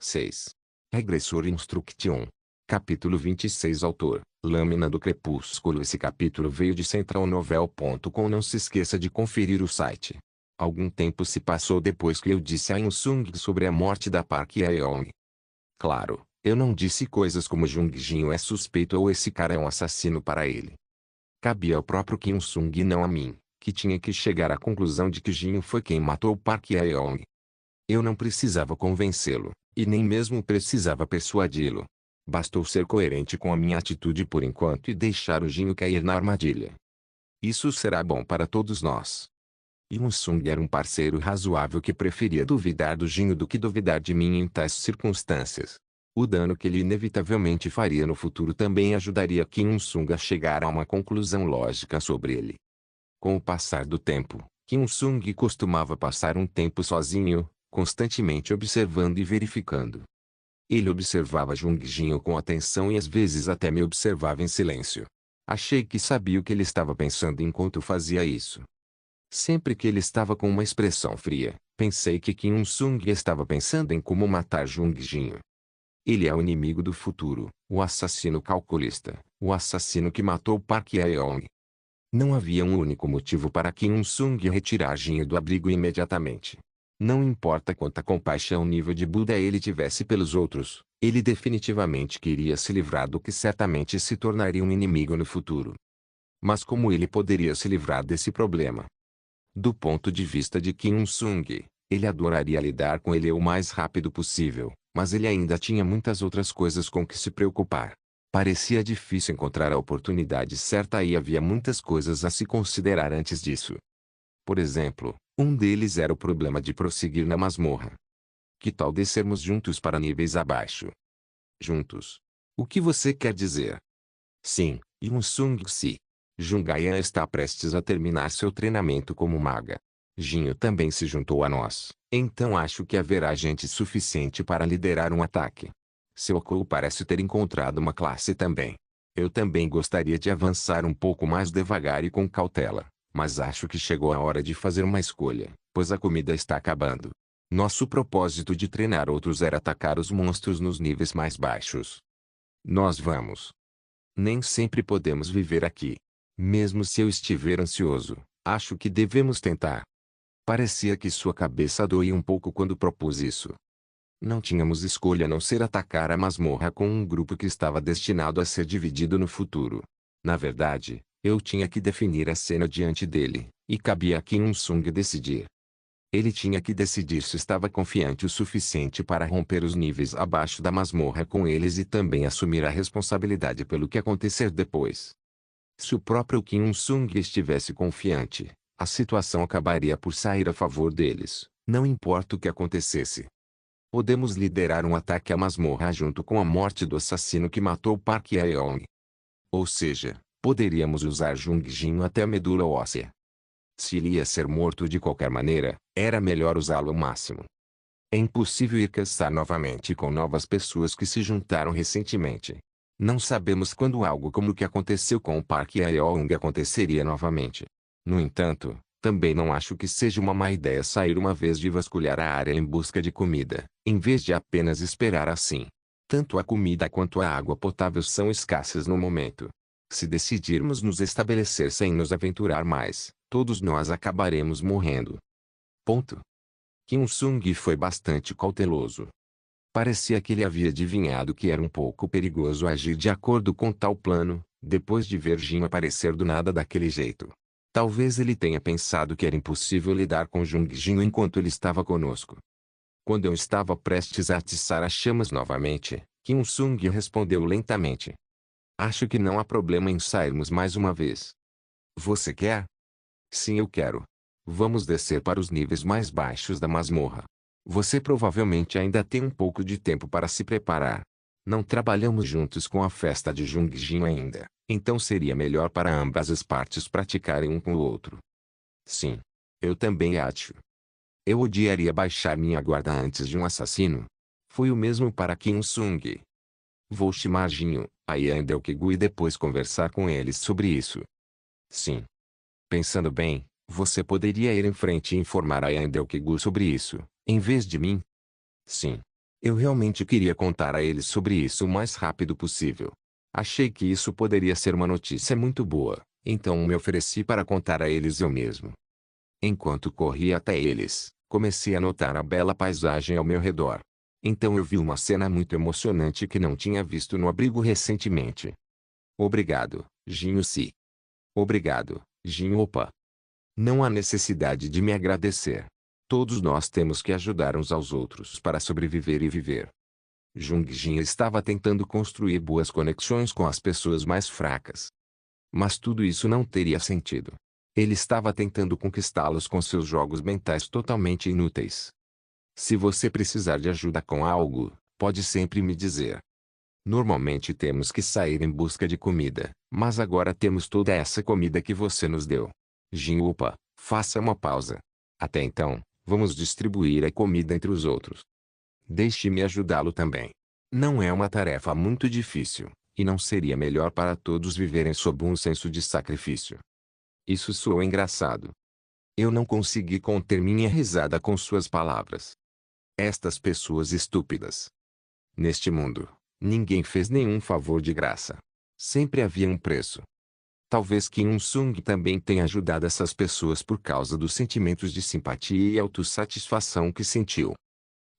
6. Regressor Instruction. Capítulo 26. Autor: Lâmina do Crepúsculo. Esse capítulo veio de centralnovel.com. Não se esqueça de conferir o site. Algum tempo se passou depois que eu disse a Insung sobre a morte da Park Hye-young. Claro, eu não disse coisas como Jung Jin é suspeito ou esse cara é um assassino para ele. Cabia ao próprio Kim Sung e não a mim, que tinha que chegar à conclusão de que Jin foi quem matou Park Hye-young. Eu não precisava convencê-lo, e nem mesmo precisava persuadi-lo. Bastou ser coerente com a minha atitude por enquanto e deixar o Jin cair na armadilha. Isso será bom para todos nós. Sung era um parceiro razoável que preferia duvidar do Jin do que duvidar de mim em tais circunstâncias. O dano que ele inevitavelmente faria no futuro também ajudaria Kim Sung a chegar a uma conclusão lógica sobre ele. Com o passar do tempo, Kim Sung costumava passar um tempo sozinho, constantemente observando e verificando. Ele observava Jung Jin com atenção e às vezes até me observava em silêncio. Achei que sabia o que ele estava pensando enquanto fazia isso. Sempre que ele estava com uma expressão fria, pensei que Kim Sung estava pensando em como matar Jung Jin. Ele é o inimigo do futuro, o assassino calculista, o assassino que matou Park Hye-young. Não havia um único motivo para Kim Sung retirar Jin do abrigo imediatamente. Não importa quanta compaixão nível de Buda ele tivesse pelos outros, ele definitivamente queria se livrar do que certamente se tornaria um inimigo no futuro. Mas como ele poderia se livrar desse problema? Do ponto de vista de Kim Sung, ele adoraria lidar com ele o mais rápido possível, mas ele ainda tinha muitas outras coisas com que se preocupar. Parecia difícil encontrar a oportunidade certa e havia muitas coisas a se considerar antes disso. Por exemplo, um deles era o problema de prosseguir na masmorra. Que tal descermos juntos para níveis abaixo? Juntos? O que você quer dizer? Sim, Sung-si. Jungayan está prestes a terminar seu treinamento como maga. Jinho também se juntou a nós, então acho que haverá gente suficiente para liderar um ataque. Seu Kou parece ter encontrado uma classe também. Eu também gostaria de avançar um pouco mais devagar e com cautela, mas acho que chegou a hora de fazer uma escolha, pois a comida está acabando. Nosso propósito de treinar outros era atacar os monstros nos níveis mais baixos. Nós vamos. Nem sempre podemos viver aqui. Mesmo se eu estiver ansioso, acho que devemos tentar. Parecia que sua cabeça doía um pouco quando propus isso. Não tínhamos escolha a não ser atacar a masmorra com um grupo que estava destinado a ser dividido no futuro. Na verdade, eu tinha que definir a cena diante dele, e cabia a Kim Sung decidir. Ele tinha que decidir se estava confiante o suficiente para romper os níveis abaixo da masmorra com eles e também assumir a responsabilidade pelo que acontecer depois. Se o próprio Kim Sung estivesse confiante, a situação acabaria por sair a favor deles, não importa o que acontecesse. Podemos liderar um ataque à masmorra junto com a morte do assassino que matou Park Hye-young. Ou seja, poderíamos usar Jung Jin até a medula óssea. Se ele ia ser morto de qualquer maneira, era melhor usá-lo ao máximo. É impossível ir caçar novamente com novas pessoas que se juntaram recentemente. Não sabemos quando algo como o que aconteceu com o Park Hye-young aconteceria novamente. No entanto, também não acho que seja uma má ideia sair uma vez de vasculhar a área em busca de comida, em vez de apenas esperar assim. Tanto a comida quanto a água potável são escassas no momento. Se decidirmos nos estabelecer sem nos aventurar mais, todos nós acabaremos morrendo. Ponto. Kim Sung foi bastante cauteloso. Parecia que ele havia adivinhado que era um pouco perigoso agir de acordo com tal plano, depois de ver Jin aparecer do nada daquele jeito. Talvez ele tenha pensado que era impossível lidar com Jung Jin enquanto ele estava conosco. Quando eu estava prestes a atiçar as chamas novamente, Kim Sung respondeu lentamente. Acho que não há problema em sairmos mais uma vez. Você quer? Sim, eu quero. Vamos descer para os níveis mais baixos da masmorra. Você provavelmente ainda tem um pouco de tempo para se preparar. Não trabalhamos juntos com a festa de Jung Jin ainda, então seria melhor para ambas as partes praticarem um com o outro. Sim. Eu também acho. Eu odiaria baixar minha guarda antes de um assassino. Foi o mesmo para Kim Sung. Vou chamar Jinho, a Yan Delkigu e depois conversar com eles sobre isso. Sim. Pensando bem, você poderia ir em frente e informar a Yan Delkigu sobre isso, em vez de mim? Sim. Eu realmente queria contar a eles sobre isso o mais rápido possível. Achei que isso poderia ser uma notícia muito boa, então me ofereci para contar a eles eu mesmo. Enquanto corria até eles, comecei a notar a bela paisagem ao meu redor. Então eu vi uma cena muito emocionante que não tinha visto no abrigo recentemente. Obrigado, Jinho-si. Obrigado, Jinho-opa. Não há necessidade de me agradecer. Todos nós temos que ajudar uns aos outros para sobreviver e viver. Jung-jin estava tentando construir boas conexões com as pessoas mais fracas. Mas tudo isso não teria sentido. Ele estava tentando conquistá-los com seus jogos mentais totalmente inúteis. Se você precisar de ajuda com algo, pode sempre me dizer. Normalmente temos que sair em busca de comida, mas agora temos toda essa comida que você nos deu. Jin-opa, faça uma pausa. Até então, vamos distribuir a comida entre os outros. Deixe-me ajudá-lo também. Não é uma tarefa muito difícil, e não seria melhor para todos viverem sob um senso de sacrifício. Isso soou engraçado. Eu não consegui conter minha risada com suas palavras. Estas pessoas estúpidas. Neste mundo, ninguém fez nenhum favor de graça. Sempre havia um preço. Talvez Kim Il-sung também tenha ajudado essas pessoas por causa dos sentimentos de simpatia e autossatisfação que sentiu.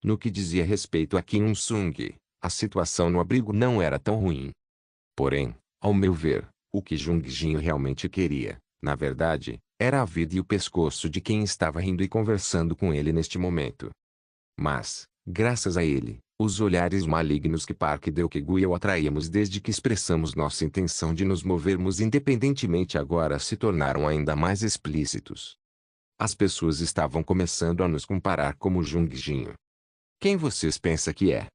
No que dizia respeito a Kim Il-sung, a situação no abrigo não era tão ruim. Porém, ao meu ver, o que Jung-jin realmente queria, na verdade, era a vida e o pescoço de quem estava rindo e conversando com ele neste momento. Mas, graças a ele, os olhares malignos que Park Deok-gu e eu atraíamos desde que expressamos nossa intenção de nos movermos independentemente agora se tornaram ainda mais explícitos. As pessoas estavam começando a nos comparar como Jung-jin. Quem vocês pensam que é?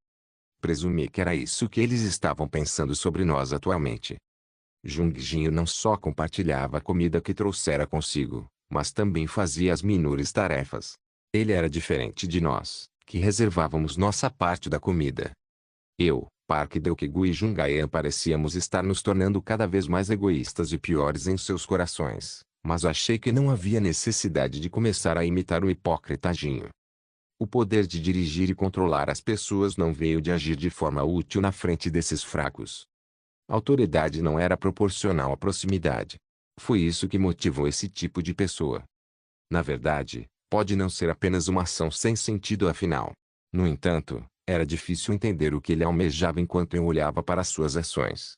Presumi que era isso que eles estavam pensando sobre nós atualmente. Jung-jin não só compartilhava a comida que trouxera consigo, mas também fazia as menores tarefas. Ele era diferente de nós, que reservávamos nossa parte da comida. Eu, Park Deok-gu e Jung-ae parecíamos estar nos tornando cada vez mais egoístas e piores em seus corações, mas achei que não havia necessidade de começar a imitar o hipócrita Jinho. O poder de dirigir e controlar as pessoas não veio de agir de forma útil na frente desses fracos. A autoridade não era proporcional à proximidade. Foi isso que motivou esse tipo de pessoa. Na verdade, pode não ser apenas uma ação sem sentido afinal. No entanto, era difícil entender o que ele almejava enquanto eu olhava para suas ações.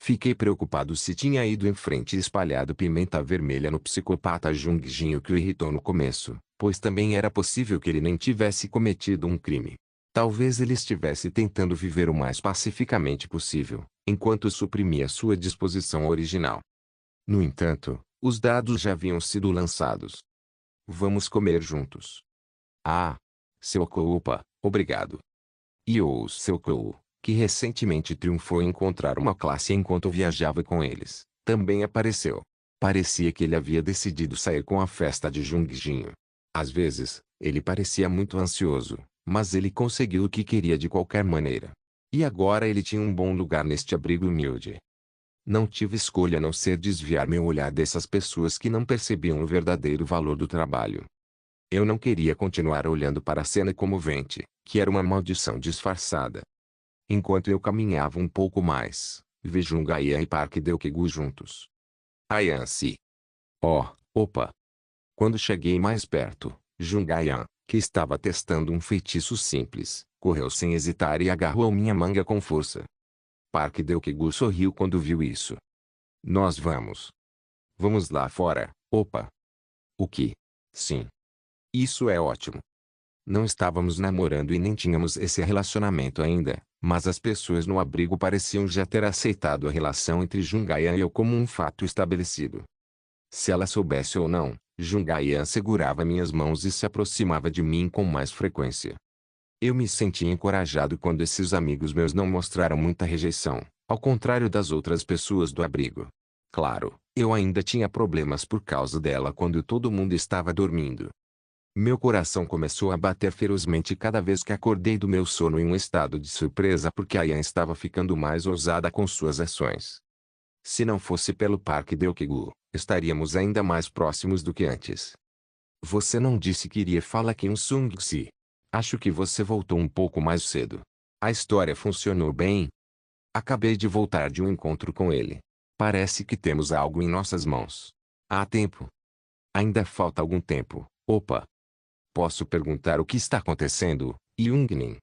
Fiquei preocupado se tinha ido em frente e espalhado pimenta vermelha no psicopata Jung-jin, o que o irritou no começo, pois também era possível que ele nem tivesse cometido um crime. Talvez ele estivesse tentando viver o mais pacificamente possível, enquanto suprimia sua disposição original. No entanto, os dados já haviam sido lançados. Vamos comer juntos. Ah! Seu Koupa, obrigado. E o seu Kou, que recentemente triunfou em encontrar uma classe enquanto viajava com eles, também apareceu. Parecia que ele havia decidido sair com a festa de Jung-jin. Às vezes, ele parecia muito ansioso, mas ele conseguiu o que queria de qualquer maneira. E agora ele tinha um bom lugar neste abrigo humilde. Não tive escolha a não ser desviar meu olhar dessas pessoas que não percebiam o verdadeiro valor do trabalho. Eu não queria continuar olhando para a cena comovente, que era uma maldição disfarçada. Enquanto eu caminhava um pouco mais, vi Jung-ae e Park Deok-gu juntos. Ayan-si. Oh, opa! Quando cheguei mais perto, Jung-ae, que estava testando um feitiço simples, correu sem hesitar e agarrou minha manga com força. Park Deok-gu sorriu quando viu isso. Nós vamos. Vamos lá fora, opa. O que? Sim. Isso é ótimo. Não estávamos namorando e nem tínhamos esse relacionamento ainda, mas as pessoas no abrigo pareciam já ter aceitado a relação entre Jung-ae e eu como um fato estabelecido. Se ela soubesse ou não, Jung-ae segurava minhas mãos e se aproximava de mim com mais frequência. Eu me senti encorajado quando esses amigos meus não mostraram muita rejeição, ao contrário das outras pessoas do abrigo. Claro, eu ainda tinha problemas por causa dela quando todo mundo estava dormindo. Meu coração começou a bater ferozmente cada vez que acordei do meu sono em um estado de surpresa porque Ayan estava ficando mais ousada com suas ações. Se não fosse pelo Park Deok-gu, estaríamos ainda mais próximos do que antes. Você não disse que iria falar Kim Il-sung-si? Acho que você voltou um pouco mais cedo. A história funcionou bem? Acabei de voltar de um encontro com ele. Parece que temos algo em nossas mãos. Há tempo. Ainda falta algum tempo. Opa! Posso perguntar o que está acontecendo, Jungnin?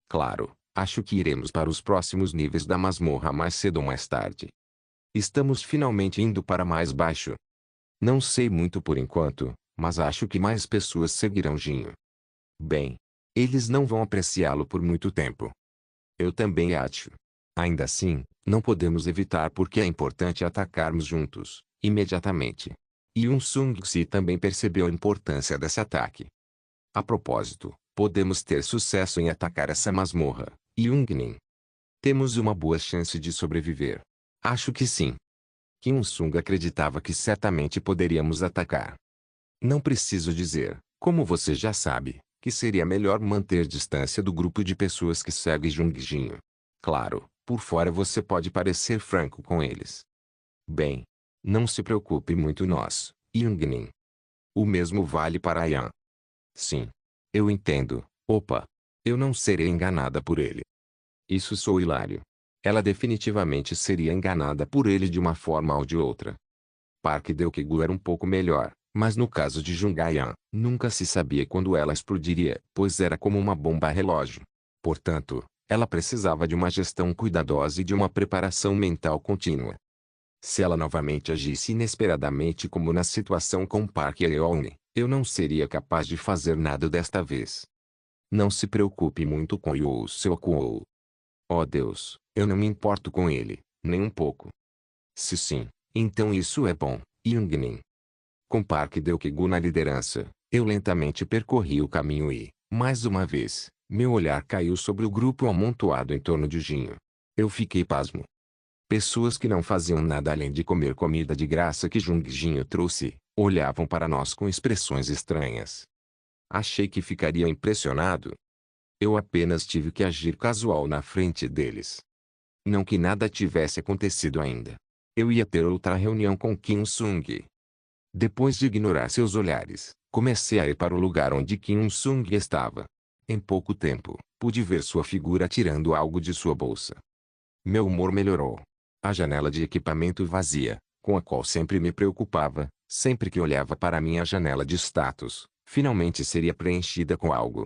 Claro, acho que iremos para os próximos níveis da masmorra mais cedo ou mais tarde. Estamos finalmente indo para mais baixo. Não sei muito por enquanto, mas acho que mais pessoas seguirão Jinho. Bem, eles não vão apreciá-lo por muito tempo. Eu também acho. Ainda assim, não podemos evitar porque é importante atacarmos juntos, imediatamente. Yun Sung-si também percebeu a importância desse ataque. A propósito, podemos ter sucesso em atacar essa masmorra, Jungnin. Temos uma boa chance de sobreviver. Acho que sim. Kim Sung acreditava que certamente poderíamos atacar. Não preciso dizer, como você já sabe, que seria melhor manter distância do grupo de pessoas que segue Jungjinho. Claro, por fora você pode parecer franco com eles. Bem, não se preocupe muito nós, Jungnin. O mesmo vale para Yan. Sim. Eu entendo. Opa. Eu não serei enganada por ele. Isso sou hilário. Ela definitivamente seria enganada por ele de uma forma ou de outra. Park Deokegu era um pouco melhor, mas no caso de Jungayan, nunca se sabia quando ela explodiria, pois era como uma bomba relógio. Portanto, ela precisava de uma gestão cuidadosa e de uma preparação mental contínua. Se ela novamente agisse inesperadamente como na situação com Park Eon, eu não seria capaz de fazer nada desta vez. Não se preocupe muito com Yoo Seok-woo. Oh Deus, eu não me importo com ele, nem um pouco. Se sim, então isso é bom, Jungnin. Com Park Deokegu na liderança, eu lentamente percorri o caminho e, mais uma vez, meu olhar caiu sobre o grupo amontoado em torno de Jinho. Eu fiquei pasmo. Pessoas que não faziam nada além de comer comida de graça que Jungjinho trouxe, olhavam para nós com expressões estranhas. Achei que ficaria impressionado. Eu apenas tive que agir casual na frente deles. Não que nada tivesse acontecido ainda. Eu ia ter outra reunião com Kim Sung. Depois de ignorar seus olhares, comecei a ir para o lugar onde Kim Sung estava. Em pouco tempo, pude ver sua figura tirando algo de sua bolsa. Meu humor melhorou. A janela de equipamento vazia, com a qual sempre me preocupava, sempre que olhava para minha janela de status, finalmente seria preenchida com algo.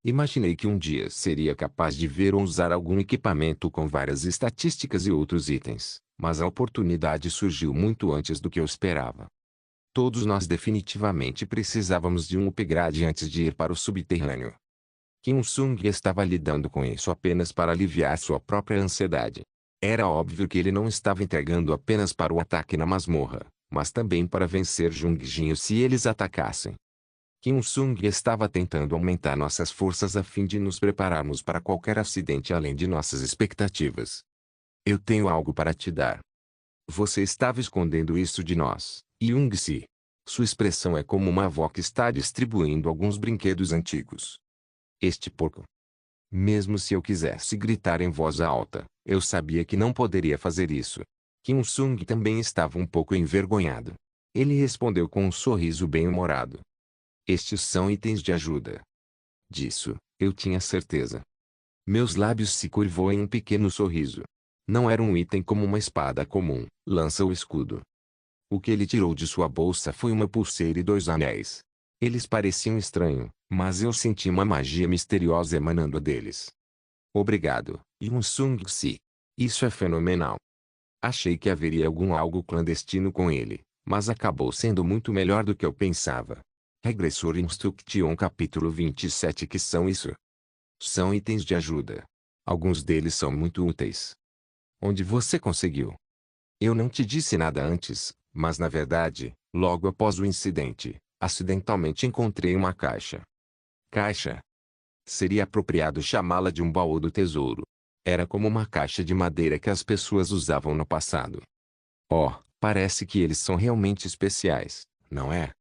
Imaginei que um dia seria capaz de ver ou usar algum equipamento com várias estatísticas e outros itens, mas a oportunidade surgiu muito antes do que eu esperava. Todos nós definitivamente precisávamos de um upgrade antes de ir para o subterrâneo. Kim Sung estava lidando com isso apenas para aliviar sua própria ansiedade. Era óbvio que ele não estava entregando apenas para o ataque na masmorra, mas também para vencer Jungjinho se eles atacassem. Kim Sung estava tentando aumentar nossas forças a fim de nos prepararmos para qualquer acidente além de nossas expectativas. Eu tenho algo para te dar. Você estava escondendo isso de nós, Jung-si. Sua expressão é como uma avó que está distribuindo alguns brinquedos antigos. Este porco. Mesmo se eu quisesse gritar em voz alta, eu sabia que não poderia fazer isso. Kim Sung também estava um pouco envergonhado. Ele respondeu com um sorriso bem-humorado. Estes são itens de ajuda. Disso, eu tinha certeza. Meus lábios se curvou em um pequeno sorriso. Não era um item como uma espada comum, lança ou escudo. O que ele tirou de sua bolsa foi uma pulseira e 2 anéis. Eles pareciam estranhos, mas eu senti uma magia misteriosa emanando deles. Obrigado, Yun Sung-si. Isso é fenomenal. Achei que haveria algo clandestino com ele, mas acabou sendo muito melhor do que eu pensava. Regressor Instruction capítulo 27. Que são isso? São itens de ajuda. Alguns deles são muito úteis. Onde você conseguiu? Eu não te disse nada antes, mas na verdade, logo após o incidente, acidentalmente encontrei uma caixa. Caixa? Seria apropriado chamá-la de um baú do tesouro. Era como uma caixa de madeira que as pessoas usavam no passado. Oh, parece que eles são realmente especiais, não é?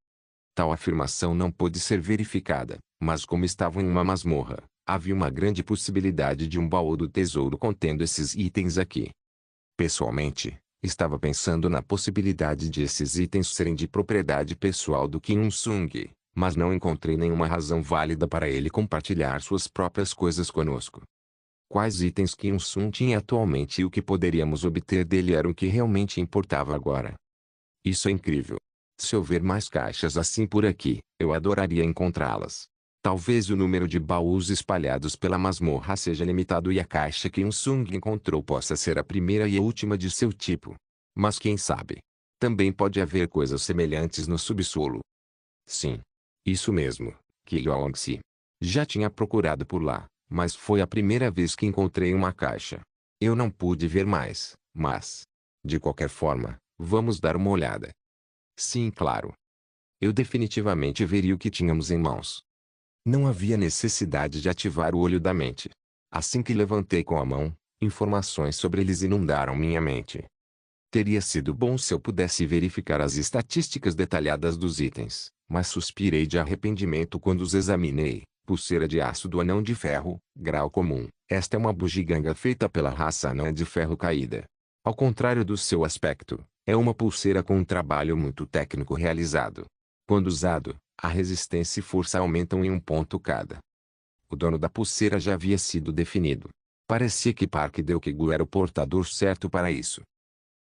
Tal afirmação não pôde ser verificada, mas como estavam em uma masmorra, havia uma grande possibilidade de um baú do tesouro contendo esses itens aqui. Pessoalmente, estava pensando na possibilidade de esses itens serem de propriedade pessoal do Kim Sung, Mas não encontrei nenhuma razão válida para ele compartilhar suas próprias coisas conosco. Quais itens Kim Sun tinha atualmente e o que poderíamos obter dele era o que realmente importava agora. Isso é incrível. Se houver mais caixas assim por aqui, eu adoraria encontrá-las. Talvez o número de baús espalhados pela masmorra seja limitado e a caixa que Sung encontrou possa ser a primeira e a última de seu tipo. Mas quem sabe? Também pode haver coisas semelhantes no subsolo. Sim. Isso mesmo, Kyong-si. Já tinha procurado por lá, mas foi a primeira vez que encontrei uma caixa. Eu não pude ver mais, mas... De qualquer forma, vamos dar uma olhada. Sim, claro. Eu definitivamente veria o que tínhamos em mãos. Não havia necessidade de ativar o olho da mente. Assim que levantei com a mão, informações sobre eles inundaram minha mente. Teria sido bom se eu pudesse verificar as estatísticas detalhadas dos itens, mas suspirei de arrependimento quando os examinei. Pulseira de aço do anão de ferro, grau comum. Esta é uma bugiganga feita pela raça anã de ferro caída. Ao contrário do seu aspecto, é uma pulseira com um trabalho muito técnico realizado. Quando usado, a resistência e força aumentam em um ponto cada. O dono da pulseira já havia sido definido. Parecia que Park Deokegu era o portador certo para isso.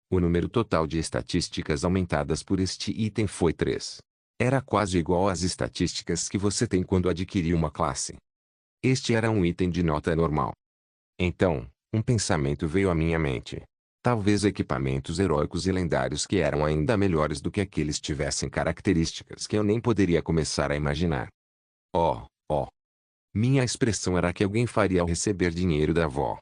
O número total de estatísticas aumentadas por este item foi 3. Era quase igual às estatísticas que você tem quando adquire uma classe. Este era um item de nota normal. Então, um pensamento veio à minha mente. Talvez equipamentos heróicos e lendários que eram ainda melhores do que aqueles tivessem características que eu nem poderia começar a imaginar. Oh, oh. Minha expressão era que alguém faria ao receber dinheiro da avó.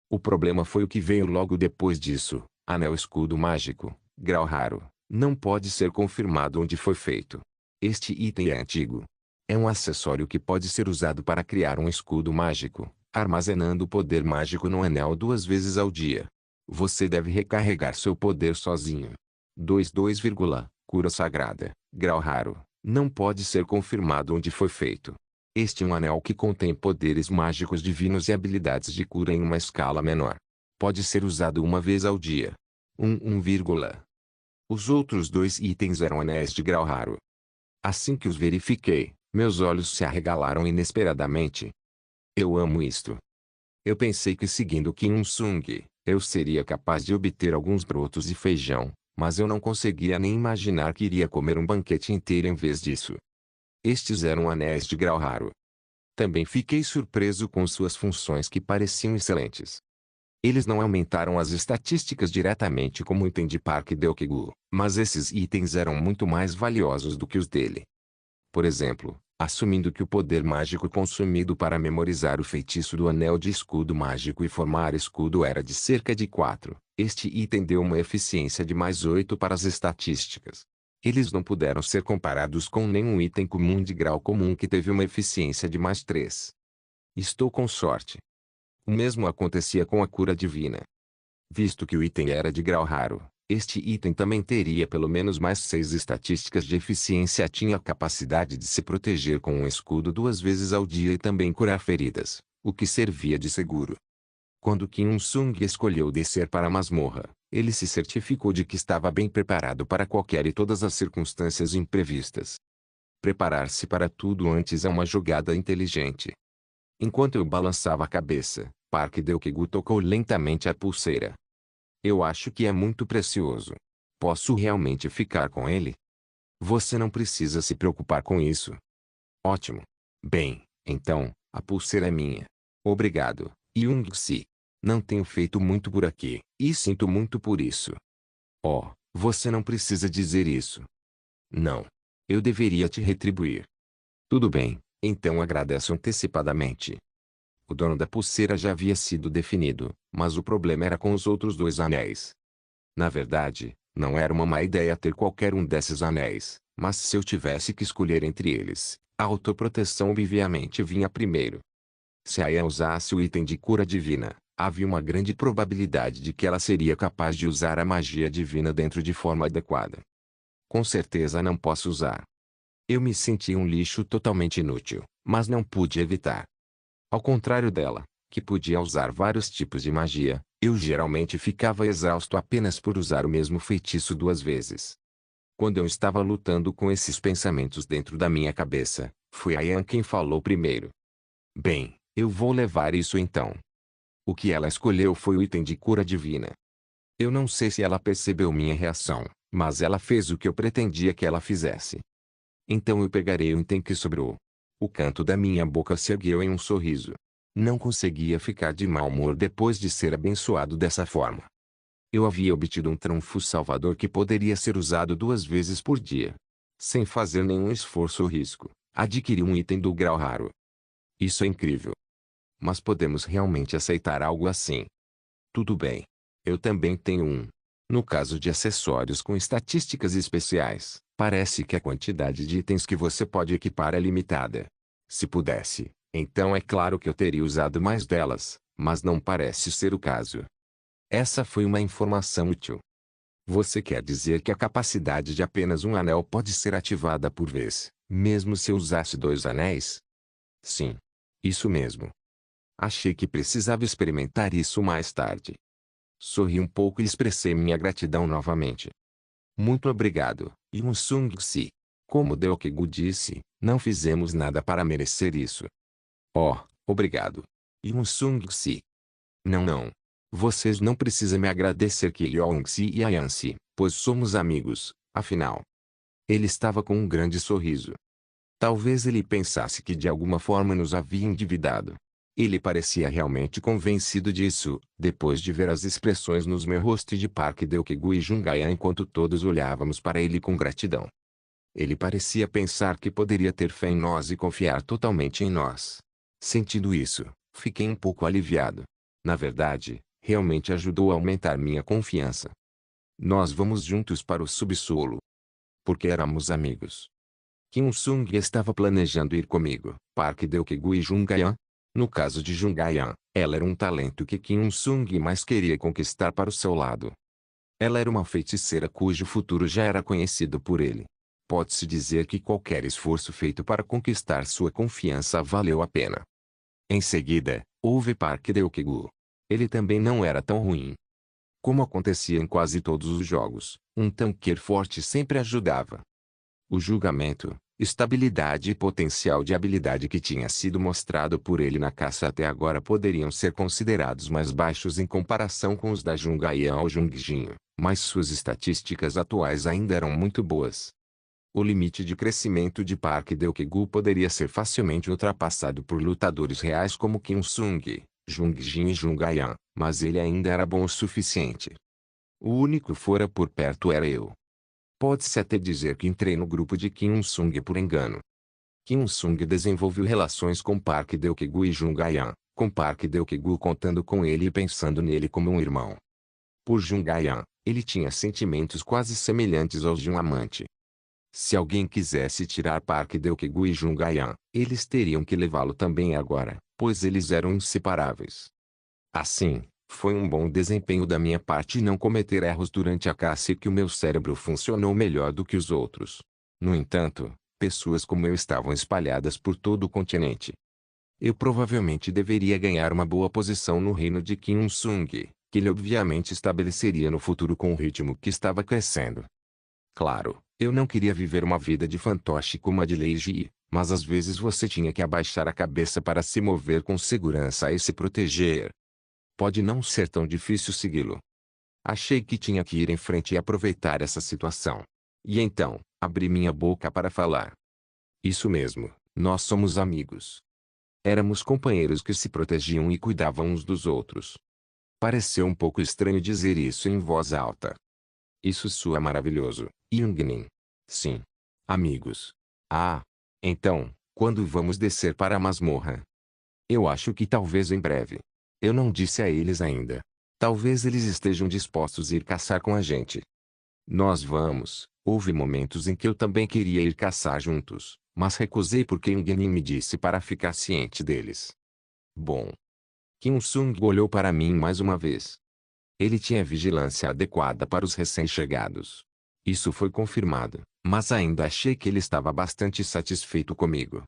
O problema foi o que veio logo depois disso. Anel escudo mágico, grau raro, não pode ser confirmado onde foi feito. Este item é antigo. É um acessório que pode ser usado para criar um escudo mágico, armazenando o poder mágico no anel 2 vezes ao dia. Você deve recarregar seu poder sozinho. 22, cura sagrada, grau raro, não pode ser confirmado onde foi feito. Este é um anel que contém poderes mágicos divinos e habilidades de cura em uma escala menor. Pode ser usado uma vez ao dia. 1, Os outros 2 itens eram anéis de grau raro. Assim que os verifiquei, meus olhos se arregalaram inesperadamente. Eu amo isto. Eu pensei que seguindo Kim Sung, eu seria capaz de obter alguns brotos de feijão, mas eu não conseguia nem imaginar que iria comer um banquete inteiro em vez disso. Estes eram anéis de grau raro. Também fiquei surpreso com suas funções que pareciam excelentes. Eles não aumentaram as estatísticas diretamente como o item de Park Deokegu, mas esses itens eram muito mais valiosos do que os dele. Por exemplo, assumindo que o poder mágico consumido para memorizar o feitiço do anel de escudo mágico e formar escudo era de cerca de 4, este item deu uma eficiência de mais 8 para as estatísticas. Eles não puderam ser comparados com nenhum item comum de grau comum que teve uma eficiência de mais 3. Estou com sorte. O mesmo acontecia com a cura divina. Visto que o item era de grau raro, este item também teria pelo menos mais 6 estatísticas de eficiência. Tinha a capacidade de se proteger com um escudo 2 vezes ao dia e também curar feridas, o que servia de seguro. Quando Kim Sung escolheu descer para a masmorra, ele se certificou de que estava bem preparado para qualquer e todas as circunstâncias imprevistas. Preparar-se para tudo antes é uma jogada inteligente. Enquanto eu balançava a cabeça, Park Deokegu tocou lentamente a pulseira. Eu acho que é muito precioso. Posso realmente ficar com ele? Você não precisa se preocupar com isso. Ótimo. Bem, então, a pulseira é minha. Obrigado, Young-si. Não tenho feito muito por aqui, e sinto muito por isso. Oh, você não precisa dizer isso. Não. Eu deveria te retribuir. Tudo bem, então agradeço antecipadamente. O dono da pulseira já havia sido definido, mas o problema era com os outros 2 anéis. Na verdade, não era uma má ideia ter qualquer um desses anéis, mas se eu tivesse que escolher entre eles, a autoproteção obviamente vinha primeiro. Se a Aya usasse o item de cura divina, havia uma grande probabilidade de que ela seria capaz de usar a magia divina dentro de forma adequada. Com certeza não posso usar. Eu me senti um lixo totalmente inútil, mas não pude evitar. Ao contrário dela, que podia usar vários tipos de magia, eu geralmente ficava exausto apenas por usar o mesmo feitiço 2 vezes. Quando eu estava lutando com esses pensamentos dentro da minha cabeça, foi a Yan quem falou primeiro. Bem, eu vou levar isso então. O que ela escolheu foi o item de cura divina. Eu não sei se ela percebeu minha reação, mas ela fez o que eu pretendia que ela fizesse. Então eu pegarei o item que sobrou. O canto da minha boca se ergueu em um sorriso. Não conseguia ficar de mau humor depois de ser abençoado dessa forma. Eu havia obtido um trunfo salvador que poderia ser usado 2 vezes por dia. Sem fazer nenhum esforço ou risco, adquiri um item do grau raro. Isso é incrível. Mas podemos realmente aceitar algo assim? Tudo bem. Eu também tenho um. No caso de acessórios com estatísticas especiais, parece que a quantidade de itens que você pode equipar é limitada. Se pudesse, então é claro que eu teria usado mais delas, mas não parece ser o caso. Essa foi uma informação útil. Você quer dizer que a capacidade de apenas um anel pode ser ativada por vez, mesmo se eu usasse 2 anéis? Sim. Isso mesmo. Achei que precisava experimentar isso mais tarde. Sorri um pouco e expressei minha gratidão novamente. Muito obrigado, Yun-Sung-Si. Como Deokegu disse, não fizemos nada para merecer isso. Oh, obrigado. Yun-Sung-Si. Não. Vocês não precisam me agradecer que Yong-Si e Ayan-Si, pois somos amigos, afinal. Ele estava com um grande sorriso. Talvez ele pensasse que de alguma forma nos havia endividado. Ele parecia realmente convencido disso, depois de ver as expressões nos meu rosto e de Park Deokegu e Jungayan enquanto todos olhávamos para ele com gratidão. Ele parecia pensar que poderia ter fé em nós e confiar totalmente em nós. Sentindo isso, fiquei um pouco aliviado. Na verdade, realmente ajudou a aumentar minha confiança. Nós vamos juntos para o subsolo. Porque éramos amigos. Kim Sung estava planejando ir comigo, Park Deokegu e Jungayan. No caso de Jungayan, ela era um talento que Kim Sung mais queria conquistar para o seu lado. Ela era uma feiticeira cujo futuro já era conhecido por ele. Pode-se dizer que qualquer esforço feito para conquistar sua confiança valeu a pena. Em seguida, houve Park Deokegu. Ele também não era tão ruim. Como acontecia em quase todos os jogos, um tanqueiro forte sempre ajudava. O julgamento, estabilidade e potencial de habilidade que tinha sido mostrado por ele na caça até agora poderiam ser considerados mais baixos em comparação com os da Jungayan ou Jungjinho, mas suas estatísticas atuais ainda eram muito boas. O limite de crescimento de Park Deokegu poderia ser facilmente ultrapassado por lutadores reais como Kim Sung, Jungjin e Jungayan, mas ele ainda era bom o suficiente. O único fora por perto era eu. Pode-se até dizer que entrei no grupo de Kim Sung por engano. Kim Sung desenvolveu relações com Park Deokegu e Jungayan, com Park Deokegu contando com ele e pensando nele como um irmão. Por Jungayan, ele tinha sentimentos quase semelhantes aos de um amante. Se alguém quisesse tirar Park Deokegu e Jungayan, eles teriam que levá-lo também agora, pois eles eram inseparáveis. Assim, foi um bom desempenho da minha parte não cometer erros durante a caça e que o meu cérebro funcionou melhor do que os outros. No entanto, pessoas como eu estavam espalhadas por todo o continente. Eu provavelmente deveria ganhar uma boa posição no reino de Kim Sung, que ele obviamente estabeleceria no futuro com o ritmo que estava crescendo. Claro, eu não queria viver uma vida de fantoche como a de Lei Ji, mas às vezes você tinha que abaixar a cabeça para se mover com segurança e se proteger. Pode não ser tão difícil segui-lo. Achei que tinha que ir em frente e aproveitar essa situação. E então, abri minha boca para falar. Isso mesmo, nós somos amigos. Éramos companheiros que se protegiam e cuidavam uns dos outros. Pareceu um pouco estranho dizer isso em voz alta. Isso soa maravilhoso, Yungnin. Sim. Amigos. Ah. Então, quando vamos descer para a masmorra? Eu acho que talvez em breve. Eu não disse a eles ainda. Talvez eles estejam dispostos a ir caçar com a gente. Nós vamos. Houve momentos em que eu também queria ir caçar juntos, mas recusei porque Yungnin me disse para ficar ciente deles. Bom. Kim Sung olhou para mim mais uma vez. Ele tinha vigilância adequada para os recém-chegados. Isso foi confirmado, mas ainda achei que ele estava bastante satisfeito comigo.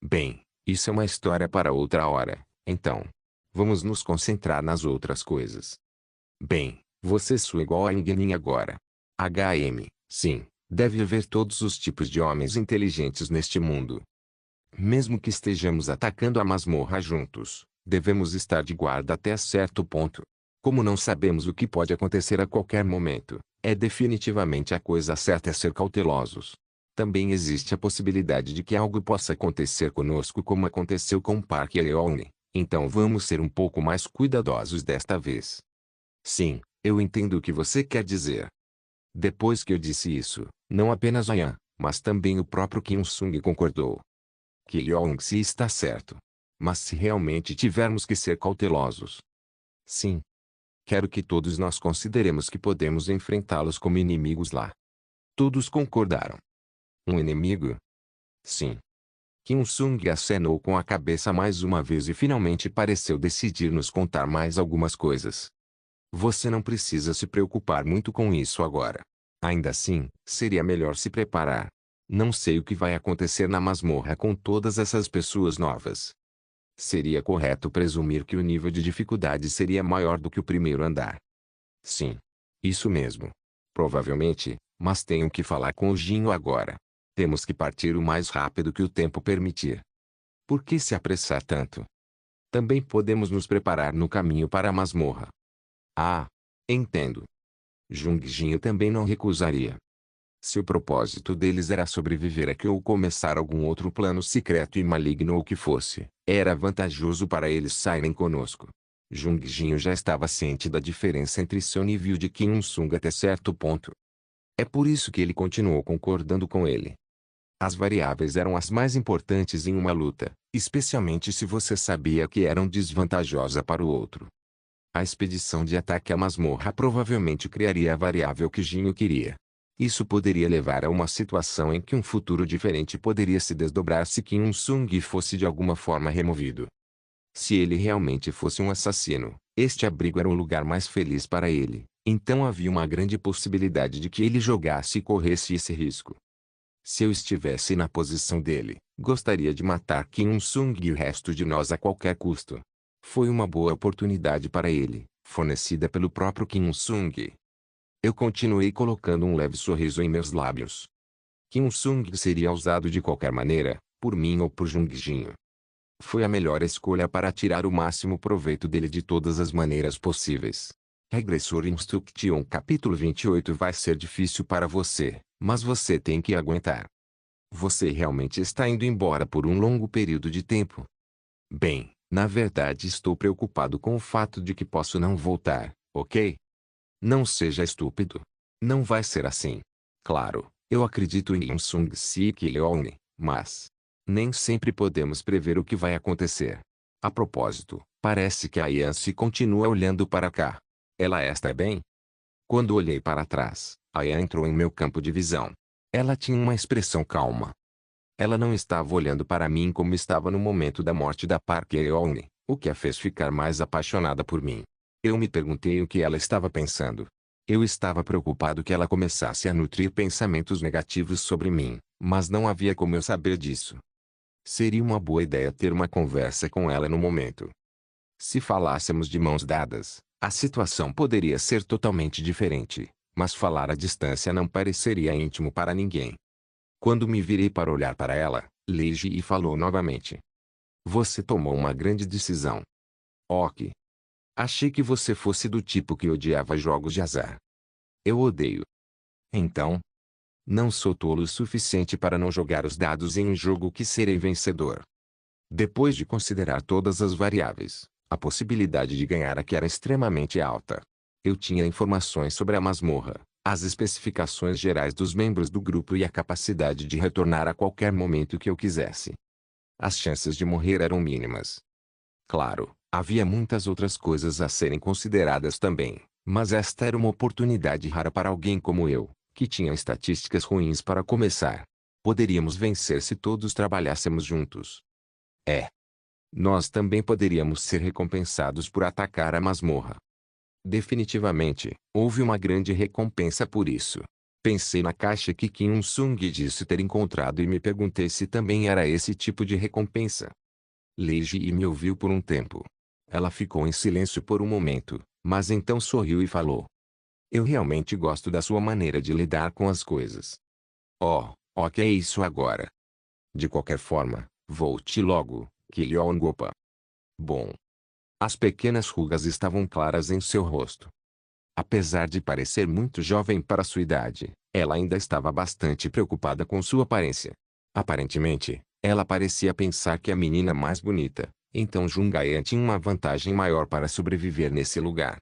Bem, isso é uma história para outra hora, então. Vamos nos concentrar nas outras coisas. Bem, você soa igual a Ingnin agora. HM, sim, Deve haver todos os tipos de homens inteligentes neste mundo. Mesmo que estejamos atacando a masmorra juntos, devemos estar de guarda até certo ponto. Como não sabemos o que pode acontecer a qualquer momento, é definitivamente a coisa certa ser cautelosos. Também existe a possibilidade de que algo possa acontecer conosco como aconteceu com Park e Leone, então vamos ser um pouco mais cuidadosos desta vez. Sim, eu entendo o que você quer dizer. Depois que eu disse isso, não apenas Ayan, mas também o próprio Kim Sung concordou. Que Leong-se está certo. Mas se realmente tivermos que ser cautelosos. Sim. Quero que todos nós consideremos que podemos enfrentá-los como inimigos lá. Todos concordaram. Um inimigo? Sim. Kim Sung acenou com a cabeça mais uma vez e finalmente pareceu decidir nos contar mais algumas coisas. Você não precisa se preocupar muito com isso agora. Ainda assim, seria melhor se preparar. Não sei o que vai acontecer na masmorra com todas essas pessoas novas. Seria correto presumir que o nível de dificuldade seria maior do que o primeiro andar. Sim. Isso mesmo. Provavelmente, mas tenho que falar com o Jinho agora. Temos que partir o mais rápido que o tempo permitir. Por que se apressar tanto? Também podemos nos preparar no caminho para a masmorra. Ah, entendo. Jinho também não recusaria. Se o propósito deles era sobreviver aqui ou começar algum outro plano secreto e maligno ou o que fosse, era vantajoso para eles saírem conosco. Jinho já estava ciente da diferença entre seu nível de Kim Sung até certo ponto. É por isso que ele continuou concordando com ele. As variáveis eram as mais importantes em uma luta, especialmente se você sabia que eram desvantajosas para o outro. A expedição de ataque à masmorra provavelmente criaria a variável que Jinho queria. Isso poderia levar a uma situação em que um futuro diferente poderia se desdobrar se Kim Sung fosse de alguma forma removido. Se ele realmente fosse um assassino, este abrigo era o lugar mais feliz para ele, então havia uma grande possibilidade de que ele jogasse e corresse esse risco. Se eu estivesse na posição dele, gostaria de matar Kim Sung e o resto de nós a qualquer custo. Foi uma boa oportunidade para ele, fornecida pelo próprio Kim Sung. Eu continuei colocando um leve sorriso em meus lábios. Kim Sung seria usado de qualquer maneira, por mim ou por Jinho. Foi a melhor escolha para tirar o máximo proveito dele de todas as maneiras possíveis. Regressor Instruction capítulo 28 vai ser difícil para você, mas você tem que aguentar. Você realmente está indo embora por um longo período de tempo? Bem, na verdade estou preocupado com o fato de que posso não voltar, ok? Não seja estúpido. Não vai ser assim. Claro, eu acredito em Sung Sik e Leone, mas nem sempre podemos prever o que vai acontecer. A propósito, parece que a Yancy continua olhando para cá. Ela está bem? Quando olhei para trás, a Yan entrou em meu campo de visão. Ela tinha uma expressão calma. Ela não estava olhando para mim como estava no momento da morte da Park Eon, o que a fez ficar mais apaixonada por mim. Eu me perguntei o que ela estava pensando. Eu estava preocupado que ela começasse a nutrir pensamentos negativos sobre mim, mas não havia como eu saber disso. Seria uma boa ideia ter uma conversa com ela no momento. Se falássemos de mãos dadas, a situação poderia ser totalmente diferente, mas falar à distância não pareceria íntimo para ninguém. Quando me virei para olhar para ela, Lei Ji falou novamente. Você tomou uma grande decisão. Ok. Achei que você fosse do tipo que odiava jogos de azar. Eu odeio. Então? Não sou tolo o suficiente para não jogar os dados em um jogo que serei vencedor. Depois de considerar todas as variáveis, a possibilidade de ganhar aqui era extremamente alta. Eu tinha informações sobre a masmorra, as especificações gerais dos membros do grupo e a capacidade de retornar a qualquer momento que eu quisesse. As chances de morrer eram mínimas. Claro, havia muitas outras coisas a serem consideradas também, mas esta era uma oportunidade rara para alguém como eu, que tinha estatísticas ruins para começar. Poderíamos vencer se todos trabalhássemos juntos. Nós também poderíamos ser recompensados por atacar a masmorra. Definitivamente, houve uma grande recompensa por isso. Pensei na caixa que Kim Sung disse ter encontrado e me perguntei se também era esse tipo de recompensa. Lei Ji me ouviu por um tempo. Ela ficou em silêncio por um momento, mas então sorriu e falou. Eu realmente gosto da sua maneira de lidar com as coisas. Oh, que é isso agora? De qualquer forma, volte logo, Kiliongopa. Bom. As pequenas rugas estavam claras em seu rosto. Apesar de parecer muito jovem para sua idade, ela ainda estava bastante preocupada com sua aparência. Aparentemente, ela parecia pensar que a menina mais bonita, então Jungayan tinha uma vantagem maior para sobreviver nesse lugar.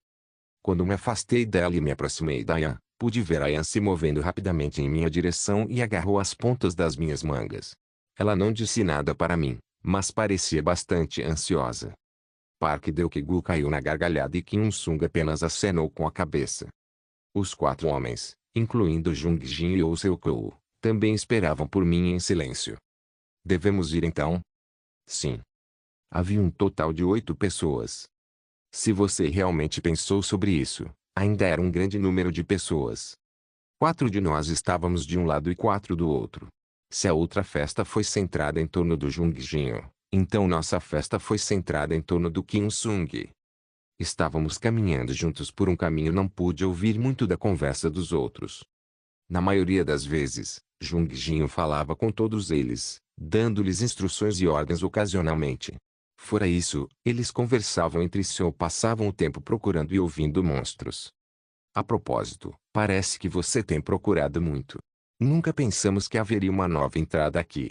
Quando me afastei dela e me aproximei da Ayan, pude ver Ayan se movendo rapidamente em minha direção e agarrou as pontas das minhas mangas. Ela não disse nada para mim, mas parecia bastante ansiosa. Park Deokegu caiu na gargalhada e Kim Un-sung apenas acenou com a cabeça. Os 4 homens, incluindo Jung Jin e Oh Seok-woo, também esperavam por mim em silêncio. Devemos ir então? Sim. Havia um total de 8 pessoas. Se você realmente pensou sobre isso, ainda era um grande número de pessoas. 4 de nós estávamos de um lado e 4 do outro. Se a outra festa foi centrada em torno do Jung Jin, então nossa festa foi centrada em torno do Kim Un-sung. Estávamos caminhando juntos por um caminho e não pude ouvir muito da conversa dos outros. Na maioria das vezes, Jung Jin falava com todos eles, dando-lhes instruções e ordens ocasionalmente. Fora isso, eles conversavam entre si ou passavam o tempo procurando e ouvindo monstros. A propósito, parece que você tem procurado muito. Nunca pensamos que haveria uma nova entrada aqui.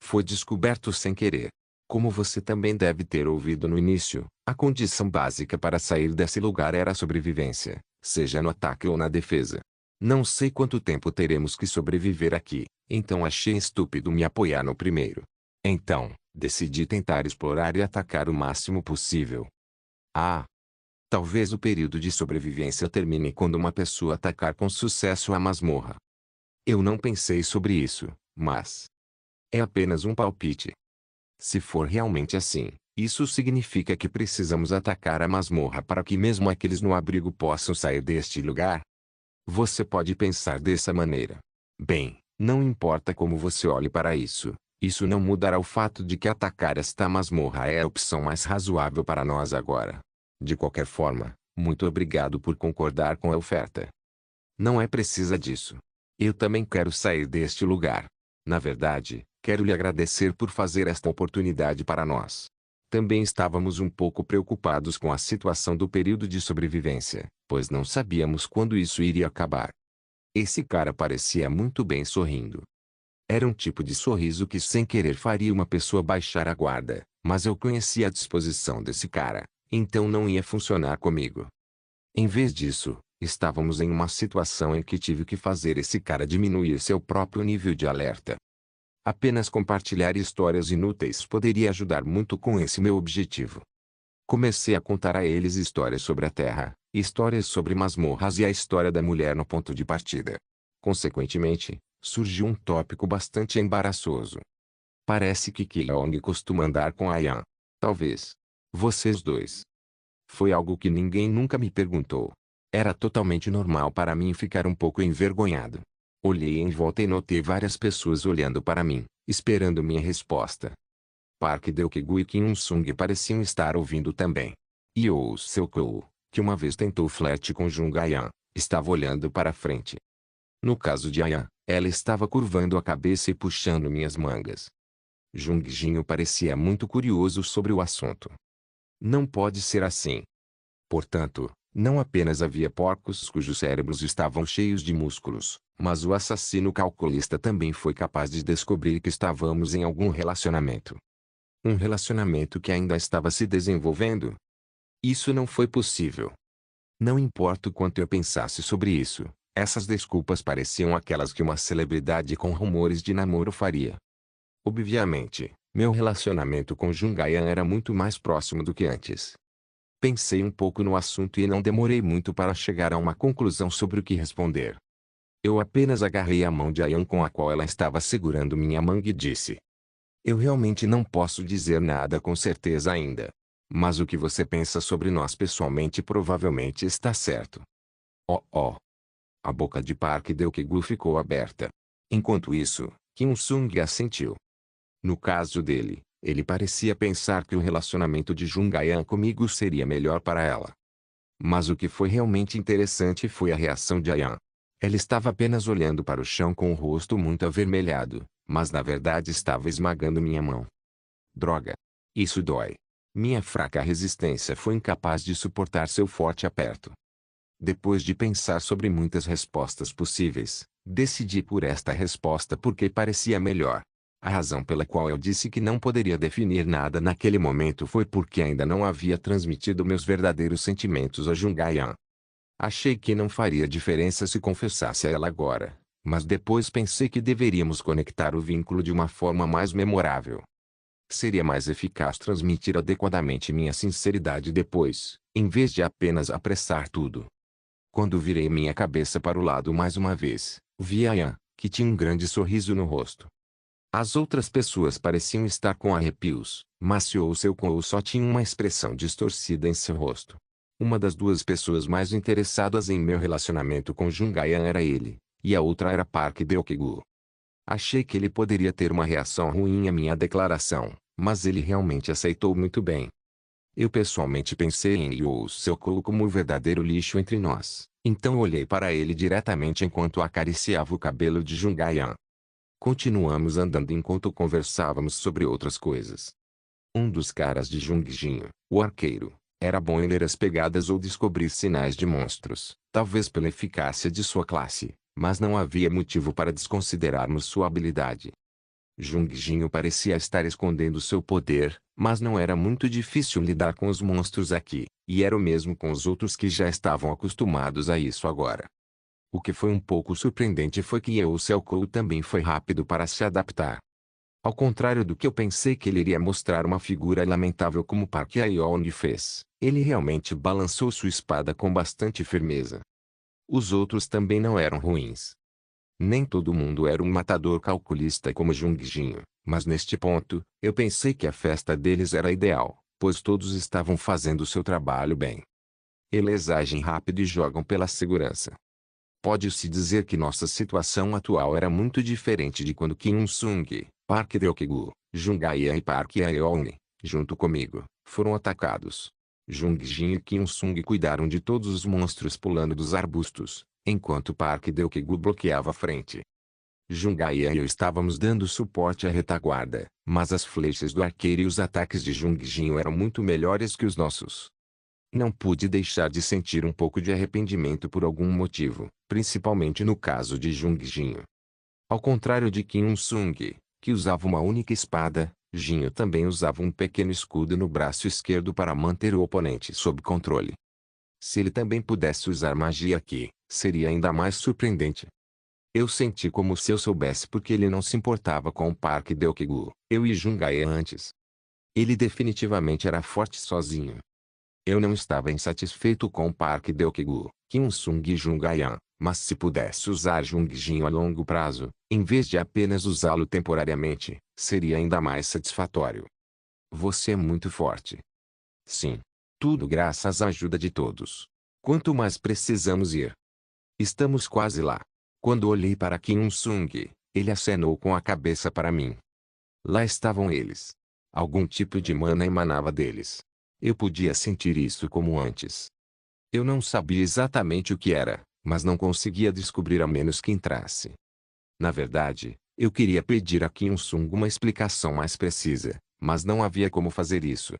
Foi descoberto sem querer. Como você também deve ter ouvido no início, a condição básica para sair desse lugar era a sobrevivência, seja no ataque ou na defesa. Não sei quanto tempo teremos que sobreviver aqui, então achei estúpido me apoiar no primeiro. Então, decidi tentar explorar e atacar o máximo possível. Ah! Talvez o período de sobrevivência termine quando uma pessoa atacar com sucesso a masmorra. Eu não pensei sobre isso, mas é apenas um palpite. Se for realmente assim, isso significa que precisamos atacar a masmorra para que mesmo aqueles no abrigo possam sair deste lugar? Você pode pensar dessa maneira. Bem, não importa como você olhe para isso não mudará o fato de que atacar esta masmorra é a opção mais razoável para nós agora. De qualquer forma, muito obrigado por concordar com a oferta. Não é precisa disso. Eu também quero sair deste lugar. Na verdade, quero lhe agradecer por fazer esta oportunidade para nós. Também estávamos um pouco preocupados com a situação do período de sobrevivência, pois não sabíamos quando isso iria acabar. Esse cara parecia muito bem sorrindo. Era um tipo de sorriso que sem querer faria uma pessoa baixar a guarda, mas eu conhecia a disposição desse cara, então não ia funcionar comigo. Em vez disso, estávamos em uma situação em que tive que fazer esse cara diminuir seu próprio nível de alerta. Apenas compartilhar histórias inúteis poderia ajudar muito com esse meu objetivo. Comecei a contar a eles histórias sobre a Terra, histórias sobre masmorras e a história da mulher no ponto de partida. Consequentemente, surgiu um tópico bastante embaraçoso. Parece que Kilong costuma andar com Ayan. Talvez. Vocês dois. Foi algo que ninguém nunca me perguntou. Era totalmente normal para mim ficar um pouco envergonhado. Olhei em volta e notei várias pessoas olhando para mim, esperando minha resposta. Park Deokegu e Kim Un-sung pareciam estar ouvindo também. E Oh Seok-woo, que uma vez tentou flerte com Jung Ayan, estava olhando para frente. No caso de Ayan, ela estava curvando a cabeça e puxando minhas mangas. Jung Jin parecia muito curioso sobre o assunto. Não pode ser assim. Portanto, não apenas havia porcos cujos cérebros estavam cheios de músculos, mas o assassino calculista também foi capaz de descobrir que estávamos em algum relacionamento. Um relacionamento que ainda estava se desenvolvendo? Isso não foi possível. Não importa o quanto eu pensasse sobre isso, essas desculpas pareciam aquelas que uma celebridade com rumores de namoro faria. Obviamente, meu relacionamento com Jungayan era muito mais próximo do que antes. Pensei um pouco no assunto e não demorei muito para chegar a uma conclusão sobre o que responder. Eu apenas agarrei a mão de Ayan com a qual ela estava segurando minha manga e disse: Eu realmente não posso dizer nada com certeza ainda. Mas o que você pensa sobre nós pessoalmente provavelmente está certo. Oh. A boca de Park Deokegu ficou aberta. Enquanto isso, Kim Un-sung assentiu. No caso dele, ele parecia pensar que o relacionamento de Jungayan comigo seria melhor para ela. Mas o que foi realmente interessante foi a reação de Ayan. Ela estava apenas olhando para o chão com o rosto muito avermelhado, mas na verdade estava esmagando minha mão. Droga! Isso dói. Minha fraca resistência foi incapaz de suportar seu forte aperto. Depois de pensar sobre muitas respostas possíveis, decidi por esta resposta porque parecia melhor. A razão pela qual eu disse que não poderia definir nada naquele momento foi porque ainda não havia transmitido meus verdadeiros sentimentos a Jungayan. Achei que não faria diferença se confessasse a ela agora, mas depois pensei que deveríamos conectar o vínculo de uma forma mais memorável. Seria mais eficaz transmitir adequadamente minha sinceridade depois, em vez de apenas apressar tudo. Quando virei minha cabeça para o lado mais uma vez, vi a Yan, que tinha um grande sorriso no rosto. As outras pessoas pareciam estar com arrepios, mas seu Kou só tinha uma expressão distorcida em seu rosto. Uma das duas pessoas mais interessadas em meu relacionamento com Jungayan era ele, e a outra era Park Deokgu. Achei que ele poderia ter uma reação ruim à minha declaração, mas ele realmente aceitou muito bem. Eu pessoalmente pensei em Liu Seokou como o verdadeiro lixo entre nós, então olhei para ele diretamente enquanto acariciava o cabelo de Jungayan. Continuamos andando enquanto conversávamos sobre outras coisas. Um dos caras de Jungjinho, o arqueiro, era bom em ler as pegadas ou descobrir sinais de monstros, talvez pela eficácia de sua classe, mas não havia motivo para desconsiderarmos sua habilidade. Jungjinho parecia estar escondendo seu poder, mas não era muito difícil lidar com os monstros aqui, e era o mesmo com os outros que já estavam acostumados a isso agora. O que foi um pouco surpreendente foi que Yeo Seokou também foi rápido para se adaptar. Ao contrário do que eu pensei que ele iria mostrar uma figura lamentável como Park Hae-on fez, ele realmente balançou sua espada com bastante firmeza. Os outros também não eram ruins. Nem todo mundo era um matador calculista como Jungjinho, mas neste ponto, eu pensei que a festa deles era ideal, pois todos estavam fazendo seu trabalho bem. Eles agem rápido e jogam pela segurança. Pode-se dizer que nossa situação atual era muito diferente de quando Kim Il-sung, Park Deokgu, Jungayan e Park Hae-on, junto comigo, foram atacados. Jungjin e Kim Il-sung cuidaram de todos os monstros pulando dos arbustos, enquanto Park Deokgu bloqueava a frente. Jungayan e eu estávamos dando suporte à retaguarda, mas as flechas do arqueiro e os ataques de Jungjin eram muito melhores que os nossos. Não pude deixar de sentir um pouco de arrependimento por algum motivo, principalmente no caso de Jungjinho. Ao contrário de Kim Il-sung, que usava uma única espada, Jinho também usava um pequeno escudo no braço esquerdo para manter o oponente sob controle. Se ele também pudesse usar magia aqui, seria ainda mais surpreendente. Eu senti como se eu soubesse porque ele não se importava com o Park Deokgu, eu e Jungae antes. Ele definitivamente era forte sozinho. Eu não estava insatisfeito com o Park Deokgu, Kim Il-sung e Jungayan, mas se pudesse usar Jungjinho a longo prazo, em vez de apenas usá-lo temporariamente, seria ainda mais satisfatório. Você é muito forte. Sim. Tudo graças à ajuda de todos. Quanto mais precisamos ir? Estamos quase lá. Quando olhei para Kim Il-sung, ele acenou com a cabeça para mim. Lá estavam eles. Algum tipo de mana emanava deles. Eu podia sentir isso como antes. Eu não sabia exatamente o que era, mas não conseguia descobrir a menos que entrasse. Na verdade, eu queria pedir a Kim Il-sung uma explicação mais precisa, mas não havia como fazer isso.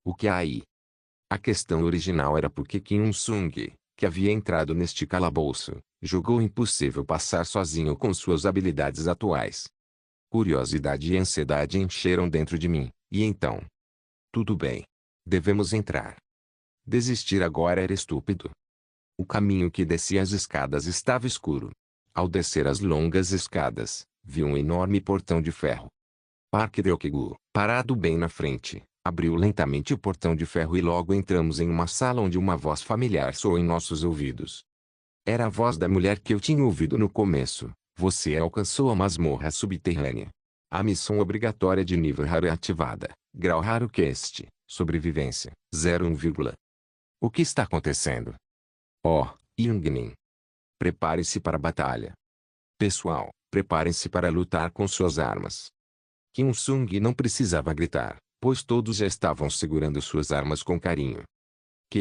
O que há aí? A questão original era porque Kim Il-sung, que havia entrado neste calabouço, julgou impossível passar sozinho com suas habilidades atuais. Curiosidade e ansiedade encheram dentro de mim, e então? Tudo bem. Devemos entrar. Desistir agora era estúpido. O caminho que descia as escadas estava escuro. Ao descer as longas escadas, vi um enorme portão de ferro. Park Deokgu, parado bem na frente, abriu lentamente o portão de ferro e logo entramos em uma sala onde uma voz familiar soou em nossos ouvidos. Era a voz da mulher que eu tinha ouvido no começo. Você alcançou a masmorra subterrânea. A missão obrigatória de nível raro é ativada. Grau raro Quest. Sobrevivência. 01, O que está acontecendo? Oh, Youngmin. Prepare-se para a batalha. Pessoal, preparem-se para lutar com suas armas. Kim Il-sung não precisava gritar, pois todos já estavam segurando suas armas com carinho. Que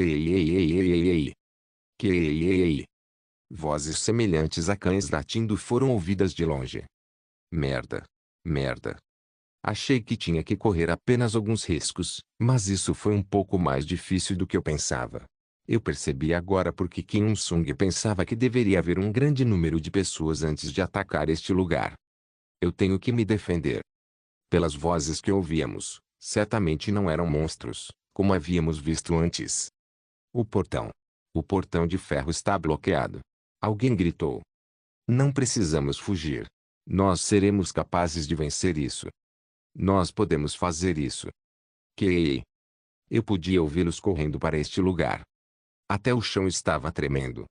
Vozes semelhantes a cães latindo foram ouvidas de longe. Merda. Merda. Achei que tinha que correr apenas alguns riscos, mas isso foi um pouco mais difícil do que eu pensava. Eu percebi agora porque Kim Il-sung pensava que deveria haver um grande número de pessoas antes de atacar este lugar. Eu tenho que me defender. Pelas vozes que ouvíamos, certamente não eram monstros, como havíamos visto antes. O portão. O portão de ferro está bloqueado. Alguém gritou. Não precisamos fugir. Nós seremos capazes de vencer isso. Nós podemos fazer isso. Que eu podia ouvi-los correndo para este lugar. Até o chão estava tremendo.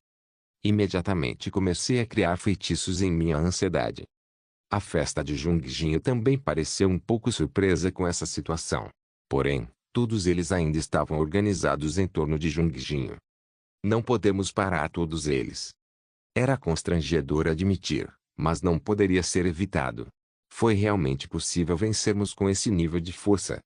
Imediatamente comecei a criar feitiços em minha ansiedade. A festa de Jungjinho também pareceu um pouco surpresa com essa situação. Porém, todos eles ainda estavam organizados em torno de Jungjinho. Não podemos parar todos eles. Era constrangedor admitir, mas não poderia ser evitado. Foi realmente possível vencermos com esse nível de força.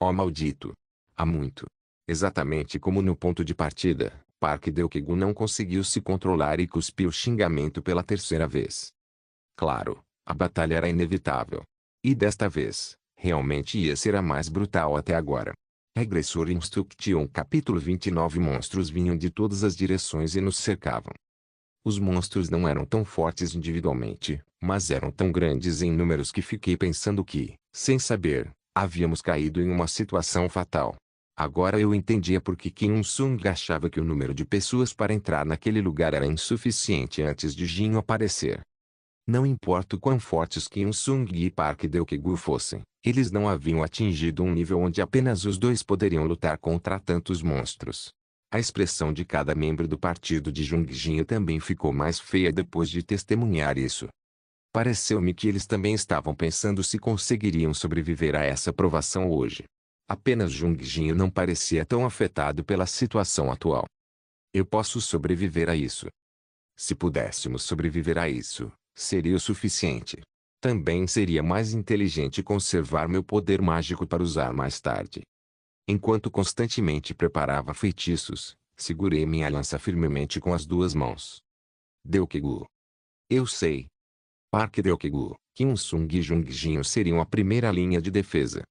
Oh maldito! Há muito. Exatamente como no ponto de partida, Park Deokegu não conseguiu se controlar e cuspiu xingamento pela terceira vez. Claro, a batalha era inevitável. E desta vez, realmente ia ser a mais brutal até agora. Regressor Instruction capítulo 29. Monstros vinham de todas as direções e nos cercavam. Os monstros não eram tão fortes individualmente, mas eram tão grandes em números que fiquei pensando que, sem saber, havíamos caído em uma situação fatal. Agora eu entendia por que Kim Il-sung achava que o número de pessoas para entrar naquele lugar era insuficiente antes de Jinho aparecer. Não importa o quão fortes Kim Il-sung e Park Deokegu fossem, eles não haviam atingido um nível onde apenas os dois poderiam lutar contra tantos monstros. A expressão de cada membro do partido de Jungjinho também ficou mais feia depois de testemunhar isso. Pareceu-me que eles também estavam pensando se conseguiriam sobreviver a essa provação hoje. Apenas Jungjinho não parecia tão afetado pela situação atual. Eu posso sobreviver a isso. Se pudéssemos sobreviver a isso, seria o suficiente. Também seria mais inteligente conservar meu poder mágico para usar mais tarde. Enquanto constantemente preparava feitiços, segurei minha lança firmemente com as duas mãos. Deokegu. Eu sei. Park Deokegu, Kim Il-sung e Jungjinho seriam a primeira linha de defesa.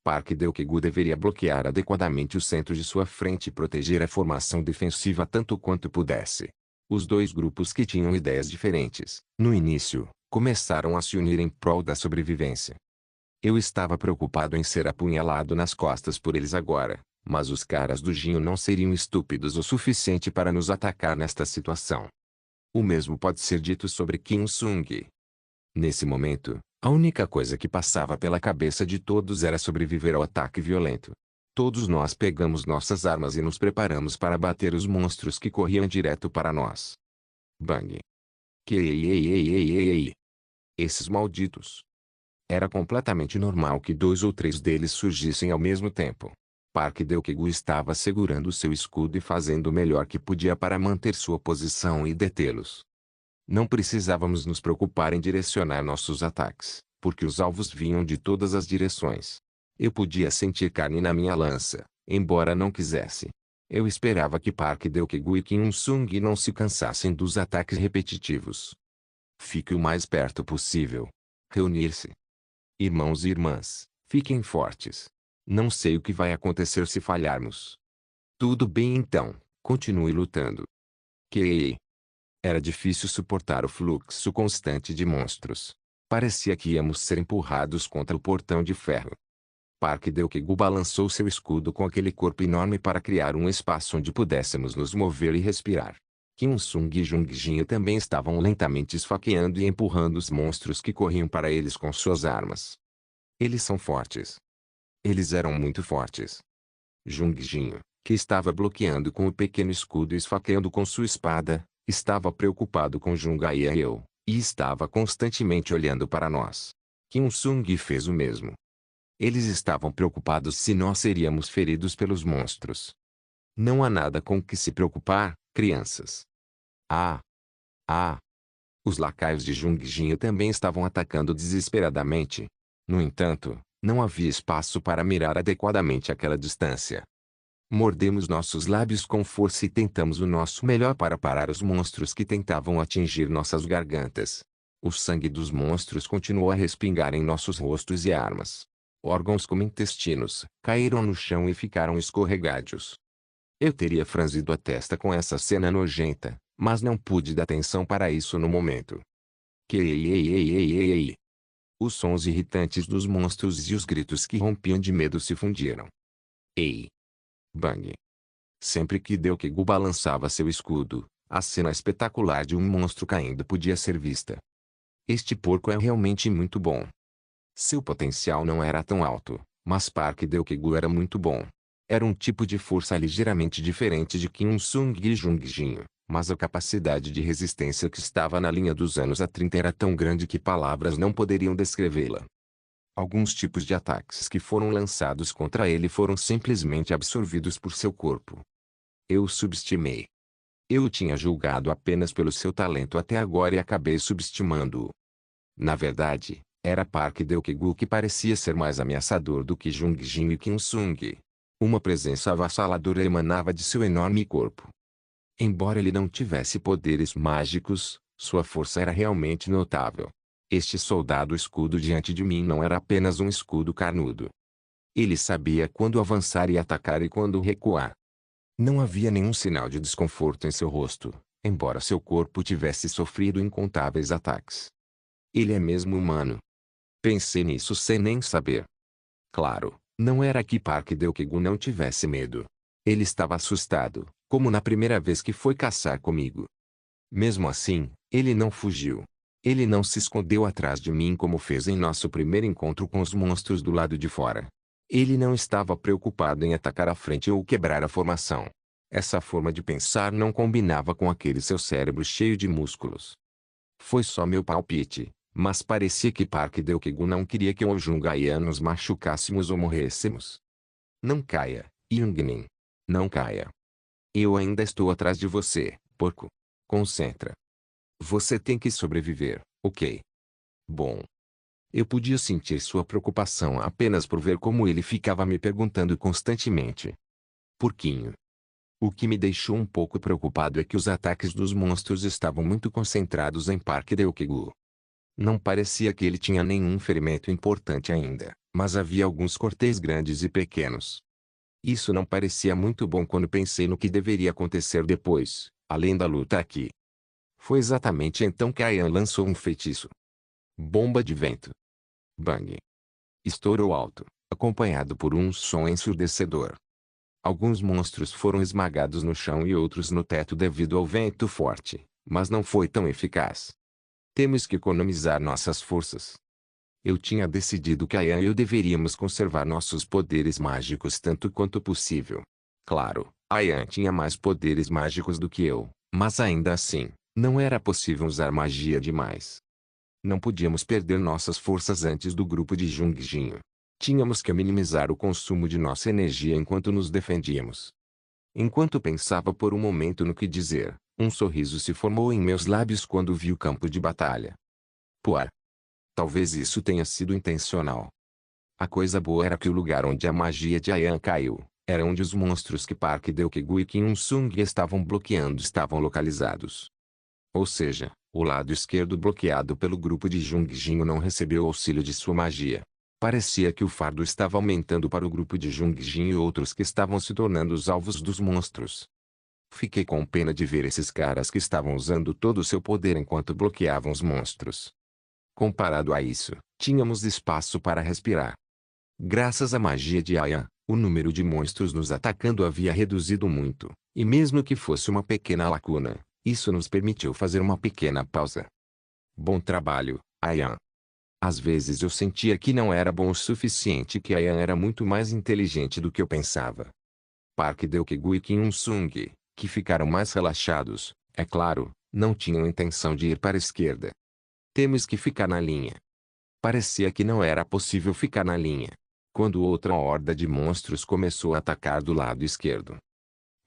Park Deokegu deveria bloquear adequadamente o centro de sua frente e proteger a formação defensiva tanto quanto pudesse. Os dois grupos que tinham ideias diferentes, no início, começaram a se unir em prol da sobrevivência. Eu estava preocupado em ser apunhalado nas costas por eles agora, mas os caras do Jinho não seriam estúpidos o suficiente para nos atacar nesta situação. O mesmo pode ser dito sobre Kim Il-sung. Nesse momento, a única coisa que passava pela cabeça de todos era sobreviver ao ataque violento. Todos nós pegamos nossas armas e nos preparamos para bater os monstros que corriam direto para nós. Bang! Que esses malditos! Era completamente normal que 2 ou 3 deles surgissem ao mesmo tempo. Park Deokegu estava segurando seu escudo e fazendo o melhor que podia para manter sua posição e detê-los. Não precisávamos nos preocupar em direcionar nossos ataques, porque os alvos vinham de todas as direções. Eu podia sentir carne na minha lança, embora não quisesse. Eu esperava que Park Deokegu e Kim Il-sung não se cansassem dos ataques repetitivos. Fique o mais perto possível. Reunir-se. Irmãos e irmãs, fiquem fortes. Não sei o que vai acontecer se falharmos. Tudo bem então, continue lutando. Que era difícil suportar o fluxo constante de monstros. Parecia que íamos ser empurrados contra o portão de ferro. Park Deokegu balançou seu escudo com aquele corpo enorme para criar um espaço onde pudéssemos nos mover e respirar. Kim Il-sung e Jungjinho também estavam lentamente esfaqueando e empurrando os monstros que corriam para eles com suas armas. Eles são fortes. Eles eram muito fortes. Jungjinho, que estava bloqueando com o pequeno escudo e esfaqueando com sua espada, estava preocupado com Jungai e eu, e estava constantemente olhando para nós. Kim Il-sung fez o mesmo. Eles estavam preocupados se nós seríamos feridos pelos monstros. Não há nada com que se preocupar, crianças. Ah! Ah! Os lacaios de Jungjinho também estavam atacando desesperadamente. No entanto, não havia espaço para mirar adequadamente aquela distância. Mordemos nossos lábios com força e tentamos o nosso melhor para parar os monstros que tentavam atingir nossas gargantas. O sangue dos monstros continuou a respingar em nossos rostos e armas. Órgãos como intestinos caíram no chão e ficaram escorregadios. Eu teria franzido a testa com essa cena nojenta, mas não pude dar atenção para isso no momento. Que. Os sons irritantes dos monstros e os gritos que rompiam de medo se fundiram. Ei! Bang! Sempre que Deukegu balançava seu escudo, a cena espetacular de um monstro caindo podia ser vista. Este porco é realmente muito bom. Seu potencial não era tão alto, mas Park Deukegu era muito bom. Era um tipo de força ligeiramente diferente de Kim Un-sung e Jungjinho, mas a capacidade de resistência que estava na linha dos anos a 30 era tão grande que palavras não poderiam descrevê-la. Alguns tipos de ataques que foram lançados contra ele foram simplesmente absorvidos por seu corpo. Eu o subestimei. Eu o tinha julgado apenas pelo seu talento até agora e acabei subestimando-o. Na verdade, era Park Deukegu que parecia ser mais ameaçador do que Jungjinho e Kim Un-sung. Uma presença avassaladora emanava de seu enorme corpo. Embora ele não tivesse poderes mágicos, sua força era realmente notável. Este soldado escudo diante de mim não era apenas um escudo carnudo. Ele sabia quando avançar e atacar e quando recuar. Não havia nenhum sinal de desconforto em seu rosto, embora seu corpo tivesse sofrido incontáveis ataques. Ele é mesmo humano. Pensei nisso sem nem saber. Claro, não era que Park Deukegu não tivesse medo. Ele estava assustado, como na primeira vez que foi caçar comigo. Mesmo assim, ele não fugiu. Ele não se escondeu atrás de mim como fez em nosso primeiro encontro com os monstros do lado de fora. Ele não estava preocupado em atacar a frente ou quebrar a formação. Essa forma de pensar não combinava com aquele seu cérebro cheio de músculos. Foi só meu palpite, mas parecia que Park Deukegu não queria que eu ou Jungaia nos machucássemos ou morrêssemos. Não caia, Yungnin. Não caia. Eu ainda estou atrás de você, porco. Concentra. Você tem que sobreviver, ok? Bom. Eu podia sentir sua preocupação apenas por ver como ele ficava me perguntando constantemente. Porquinho. O que me deixou um pouco preocupado é que os ataques dos monstros estavam muito concentrados em Park Deukegu. Não parecia que ele tinha nenhum ferimento importante ainda, mas havia alguns cortes grandes e pequenos. Isso não parecia muito bom quando pensei no que deveria acontecer depois, além da luta aqui. Foi exatamente então que Ayan lançou um feitiço. Bomba de vento. Bang. Estourou alto, acompanhado por um som ensurdecedor. Alguns monstros foram esmagados no chão e outros no teto devido ao vento forte, mas não foi tão eficaz. Temos que economizar nossas forças. Eu tinha decidido que Ayan e eu deveríamos conservar nossos poderes mágicos tanto quanto possível. Claro, Ayan tinha mais poderes mágicos do que eu, mas ainda assim, não era possível usar magia demais. Não podíamos perder nossas forças antes do grupo de Jungjinho. Tínhamos que minimizar o consumo de nossa energia enquanto nos defendíamos. Enquanto pensava por um momento no que dizer, um sorriso se formou em meus lábios quando vi o campo de batalha. Puar. Talvez isso tenha sido intencional. A coisa boa era que o lugar onde a magia de Ayan caiu, era onde os monstros que Park Deukegu e Kim Un-sung estavam bloqueando estavam localizados. Ou seja, o lado esquerdo bloqueado pelo grupo de Jungjinho não recebeu auxílio de sua magia. Parecia que o fardo estava aumentando para o grupo de Jungjinho e outros que estavam se tornando os alvos dos monstros. Fiquei com pena de ver esses caras que estavam usando todo o seu poder enquanto bloqueavam os monstros. Comparado a isso, tínhamos espaço para respirar. Graças à magia de Ayan, o número de monstros nos atacando havia reduzido muito, e mesmo que fosse uma pequena lacuna, isso nos permitiu fazer uma pequena pausa. Bom trabalho, Ayan. Às vezes eu sentia que não era bom o suficiente e que Ayan era muito mais inteligente do que eu pensava. Park Deukegu e Kim Un-sung, que ficaram mais relaxados, é claro, não tinham intenção de ir para a esquerda. Temos que ficar na linha. Parecia que não era possível ficar na linha. Quando outra horda de monstros começou a atacar do lado esquerdo.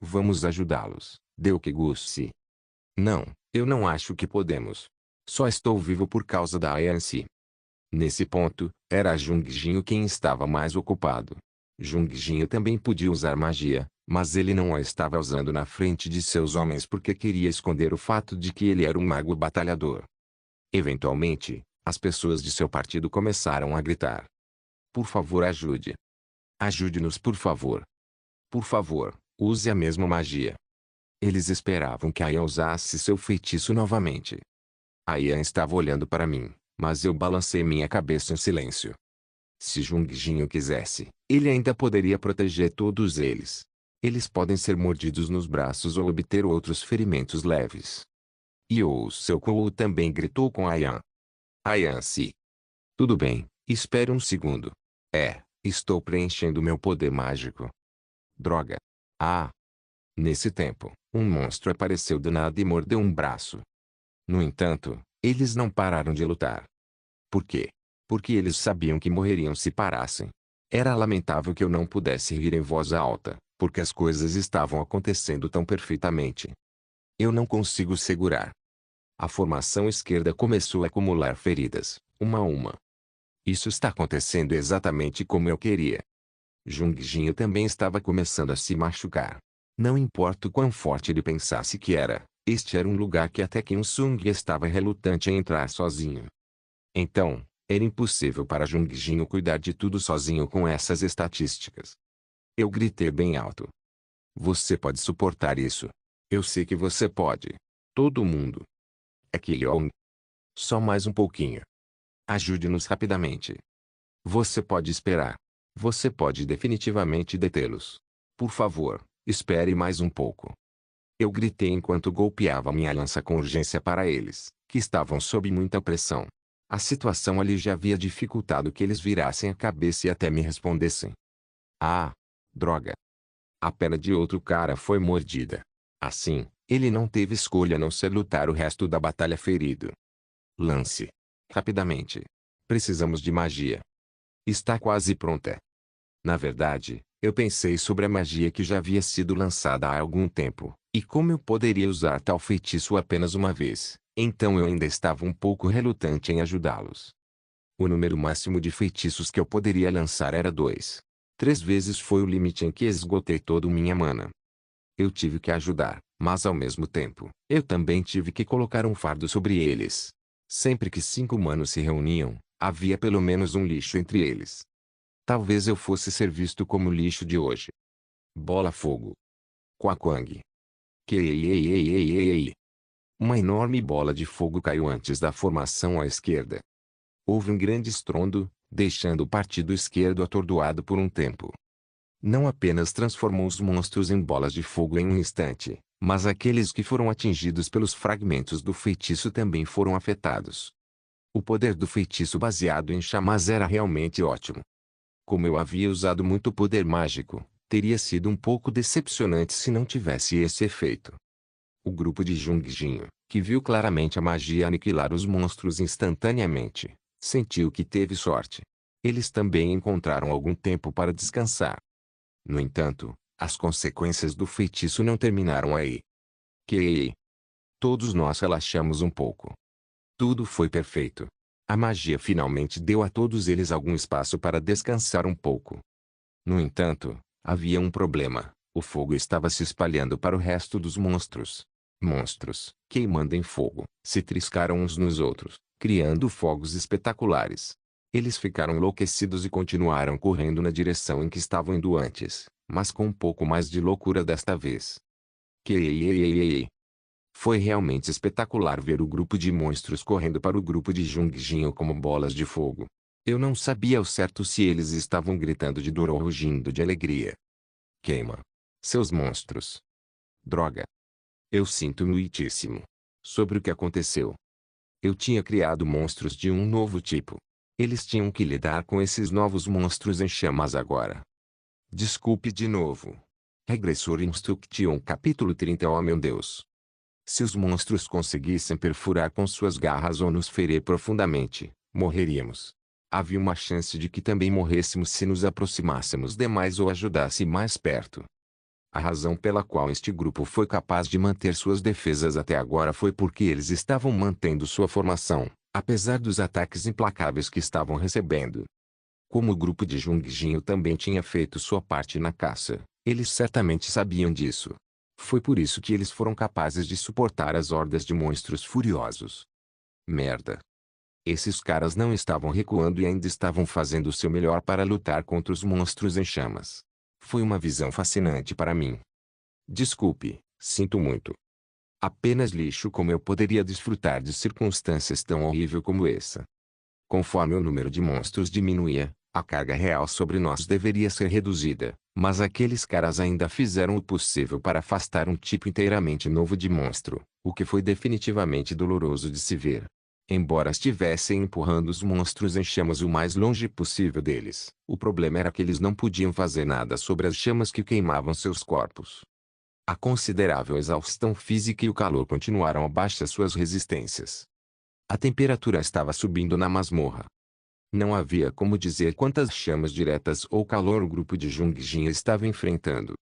Vamos ajudá-los, Deukegu-se. Não, eu não acho que podemos. Só estou vivo por causa da ANC. Nesse ponto, era Jungjinho quem estava mais ocupado. Jungjinho também podia usar magia, Mas ele não a estava usando na frente de seus homens porque queria esconder o fato de que ele era um mago batalhador. Eventualmente, as pessoas de seu partido começaram a gritar: "Por favor, ajude! Ajude-nos, por favor! Por favor, use a mesma magia!" Eles esperavam que Ayan usasse seu feitiço novamente. Ayan estava olhando para mim, mas eu balancei minha cabeça em silêncio. Se Jungjinho quisesse, ele ainda poderia proteger todos eles. Eles podem ser mordidos nos braços ou obter outros ferimentos leves. Youou Seokou também gritou com Ayan. Ayan se. Tudo bem, espere um segundo. Estou preenchendo meu poder mágico. Droga. Ah! Nesse tempo, um monstro apareceu do nada e mordeu um braço. No entanto, eles não pararam de lutar. Por quê? Porque eles sabiam que morreriam se parassem. Era lamentável que eu não pudesse rir em voz alta, porque as coisas estavam acontecendo tão perfeitamente. Eu não consigo segurar. A formação esquerda começou a acumular feridas, uma a uma. Isso está acontecendo exatamente como eu queria. Jungjinho também estava começando a se machucar. Não importa o quão forte ele pensasse que era, este era um lugar que até Kim Sung estava relutante em entrar sozinho. Então, era impossível para Jungjinho cuidar de tudo sozinho com essas estatísticas. Eu gritei bem alto. Você pode suportar isso. Eu sei que você pode. Todo mundo. É Kyong. Só mais um pouquinho. Ajude-nos rapidamente. Você pode esperar. Você pode definitivamente detê-los. Por favor, espere mais um pouco. Eu gritei enquanto golpeava minha lança com urgência para eles, que estavam sob muita pressão. A situação ali já havia dificultado que eles virassem a cabeça e até me respondessem. Ah! Droga! A perna de outro cara foi mordida. Assim, ele não teve escolha a não ser lutar o resto da batalha ferido. Lance. Rapidamente. Precisamos de magia. Está quase pronta. Na verdade, eu pensei sobre a magia que já havia sido lançada há algum tempo, e como eu poderia usar tal feitiço apenas uma vez, então eu ainda estava um pouco relutante em ajudá-los. O número máximo de feitiços que eu poderia lançar era 2. 3 vezes foi o limite em que esgotei toda minha mana. Eu tive que ajudar, mas ao mesmo tempo, eu também tive que colocar um fardo sobre eles. Sempre que 5 humanos se reuniam, havia pelo menos um lixo entre eles. Talvez eu fosse ser visto como o lixo de hoje. Bola fogo. Quaquang. Que. Uma enorme bola de fogo caiu antes da formação à esquerda. Houve um grande estrondo, deixando o partido esquerdo atordoado por um tempo. Não apenas transformou os monstros em bolas de fogo em um instante, mas aqueles que foram atingidos pelos fragmentos do feitiço também foram afetados. O poder do feitiço baseado em chamas era realmente ótimo. Como eu havia usado muito poder mágico, teria sido um pouco decepcionante se não tivesse esse efeito. O grupo de Jungjinho, que viu claramente a magia aniquilar os monstros instantaneamente, sentiu que teve sorte. Eles também encontraram algum tempo para descansar. No entanto, as consequências do feitiço não terminaram aí. Que todos nós relaxamos um pouco. Tudo foi perfeito. A magia finalmente deu a todos eles algum espaço para descansar um pouco. No entanto, havia um problema. O fogo estava se espalhando para o resto dos monstros. Monstros, queimando em fogo, se triscaram uns nos outros, criando fogos espetaculares. Eles ficaram enlouquecidos e continuaram correndo na direção em que estavam indo antes, mas com um pouco mais de loucura desta vez. Que. Foi realmente espetacular ver o grupo de monstros correndo para o grupo de Jungjinho como bolas de fogo. Eu não sabia ao certo se eles estavam gritando de dor ou rugindo de alegria. Queima. Seus monstros. Droga. Eu sinto muitíssimo sobre o que aconteceu. Eu tinha criado monstros de um novo tipo. Eles tinham que lidar com esses novos monstros em chamas agora. Desculpe de novo. Regressor Instruction capítulo 30. Oh meu Deus! Se os monstros conseguissem perfurar com suas garras ou nos ferir profundamente, morreríamos. Havia uma chance de que também morrêssemos se nos aproximássemos demais ou ajudasse mais perto. A razão pela qual este grupo foi capaz de manter suas defesas até agora foi porque eles estavam mantendo sua formação, apesar dos ataques implacáveis que estavam recebendo. Como o grupo de Jungjinho também tinha feito sua parte na caça, Eles certamente sabiam disso. Foi por isso que eles foram capazes de suportar as hordas de monstros furiosos. Merda. Esses caras não estavam recuando e ainda estavam fazendo o seu melhor para lutar contra os monstros em chamas. Foi uma visão fascinante para mim. Desculpe, sinto muito. Apenas lixo como eu poderia desfrutar de circunstâncias tão horríveis como essa. Conforme o número de monstros diminuía, a carga real sobre nós deveria ser reduzida, mas aqueles caras ainda fizeram o possível para afastar um tipo inteiramente novo de monstro, o que foi definitivamente doloroso de se ver. Embora estivessem empurrando os monstros em chamas o mais longe possível deles, o problema era que eles não podiam fazer nada sobre as chamas que queimavam seus corpos. A considerável exaustão física e o calor continuaram abaixo das suas resistências. A temperatura estava subindo na masmorra. Não havia como dizer quantas chamas diretas ou calor o grupo de Jungjin estava enfrentando.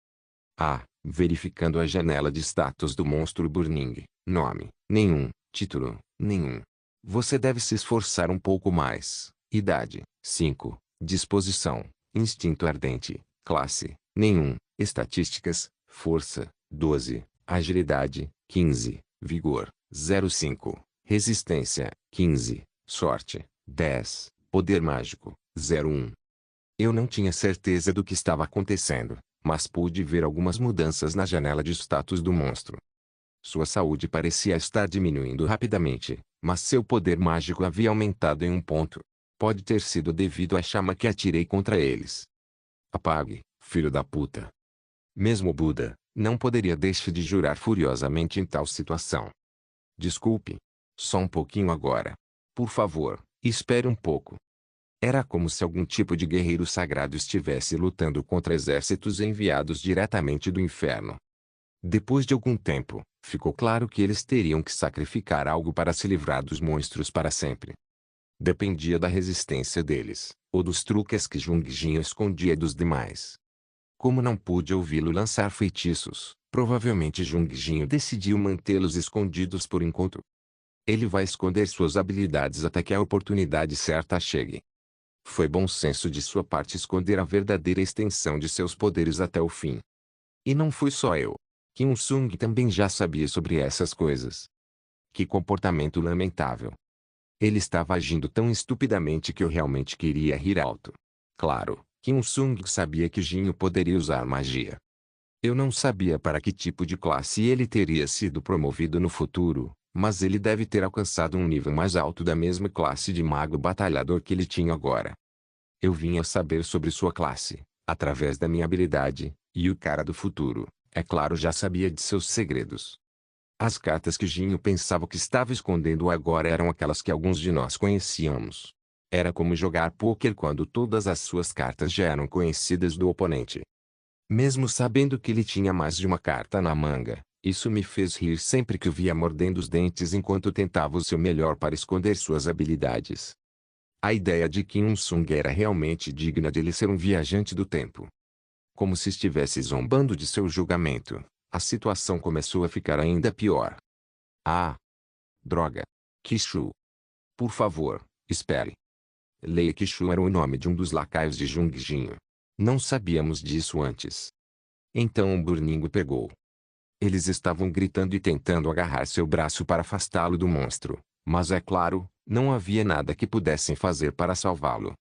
Verificando a janela de status do monstro Burning. Nome: nenhum. Título: nenhum. Você deve se esforçar um pouco mais. Idade: 5. Disposição: instinto ardente. Classe: nenhum. Estatísticas: força: 12. Agilidade: 15. Vigor: 0,5. Resistência: 15. Sorte: 10. Poder mágico: 0,1. Eu não tinha certeza do que estava acontecendo, mas pude ver algumas mudanças na janela de status do monstro. Sua saúde parecia estar diminuindo rapidamente, mas seu poder mágico havia aumentado em um ponto. Pode ter sido devido à chama que atirei contra eles. Apague, filho da puta. Mesmo Buda não poderia deixar de jurar furiosamente em tal situação. Desculpe. Só um pouquinho agora. Por favor, espere um pouco. Era como se algum tipo de guerreiro sagrado estivesse lutando contra exércitos enviados diretamente do inferno. Depois de algum tempo, ficou claro que eles teriam que sacrificar algo para se livrar dos monstros para sempre. Dependia da resistência deles, ou dos truques que Jungjin escondia dos demais. Como não pude ouvi-lo lançar feitiços, provavelmente Jungjin decidiu mantê-los escondidos por enquanto. Ele vai esconder suas habilidades até que a oportunidade certa chegue. Foi bom senso de sua parte esconder a verdadeira extensão de seus poderes até o fim. E não fui só eu. Kim Sung também já sabia sobre essas coisas. Que comportamento lamentável. Ele estava agindo tão estupidamente que eu realmente queria rir alto. Claro, Kim Sung sabia que Jinho poderia usar magia. Eu não sabia para que tipo de classe ele teria sido promovido no futuro, mas ele deve ter alcançado um nível mais alto da mesma classe de mago batalhador que ele tinha agora. Eu vinha saber sobre sua classe, através da minha habilidade, e o cara do futuro, é claro, já sabia de seus segredos. As cartas que Jinho pensava que estava escondendo agora eram aquelas que alguns de nós conhecíamos. Era como jogar pôquer quando todas as suas cartas já eram conhecidas do oponente. Mesmo sabendo que ele tinha mais de uma carta na manga, isso me fez rir sempre que o via mordendo os dentes enquanto tentava o seu melhor para esconder suas habilidades. A ideia de Kim Sung era realmente digna de ele ser um viajante do tempo. Como se estivesse zombando de seu julgamento, a situação começou a ficar ainda pior. Droga. Kishu. Por favor, espere. Leia Kishu era o nome de um dos lacaios de Jungjin. Não sabíamos disso antes. Então o Burningo pegou. Eles estavam gritando e tentando agarrar seu braço para afastá-lo do monstro, mas é claro, não havia nada que pudessem fazer para salvá-lo.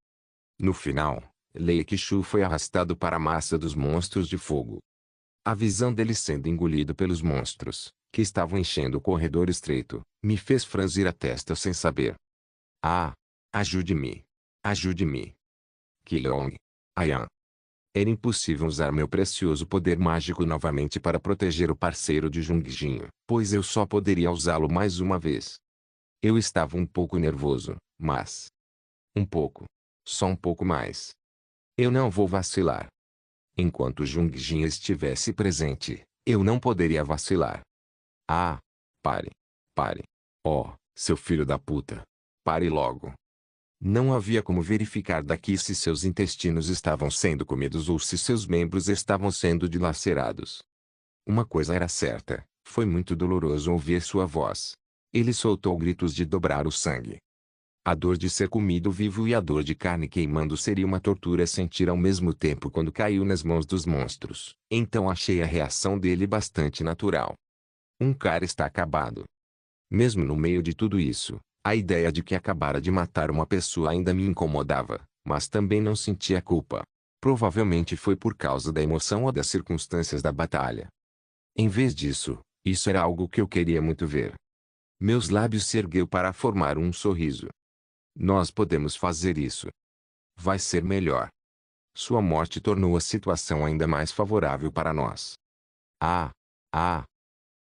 No final, Leia Kishu foi arrastado para a massa dos monstros de fogo. A visão dele sendo engolido pelos monstros, que estavam enchendo o corredor estreito, me fez franzir a testa sem saber. Ajude-me. Ajude-me. Kilong. Ayan. Era impossível usar meu precioso poder mágico novamente para proteger o parceiro de Jungjin, pois eu só poderia usá-lo mais uma vez. Eu estava um pouco nervoso, mas... um pouco. Só um pouco mais. Eu não vou vacilar. Enquanto Jungjin estivesse presente, eu não poderia vacilar. Pare. Pare. Oh, seu filho da puta. Pare logo. Não havia como verificar daqui se seus intestinos estavam sendo comidos ou se seus membros estavam sendo dilacerados. Uma coisa era certa, foi muito doloroso ouvir sua voz. Ele soltou gritos de dobrar o sangue. A dor de ser comido vivo e a dor de carne queimando seria uma tortura sentir ao mesmo tempo quando caiu nas mãos dos monstros. Então achei a reação dele bastante natural. Um cara está acabado. Mesmo no meio de tudo isso, a ideia de que acabara de matar uma pessoa ainda me incomodava, mas também não sentia culpa. Provavelmente foi por causa da emoção ou das circunstâncias da batalha. Em vez disso, isso era algo que eu queria muito ver. Meus lábios se ergueu para formar um sorriso. Nós podemos fazer isso. Vai ser melhor. Sua morte tornou a situação ainda mais favorável para nós. Ah! Ah!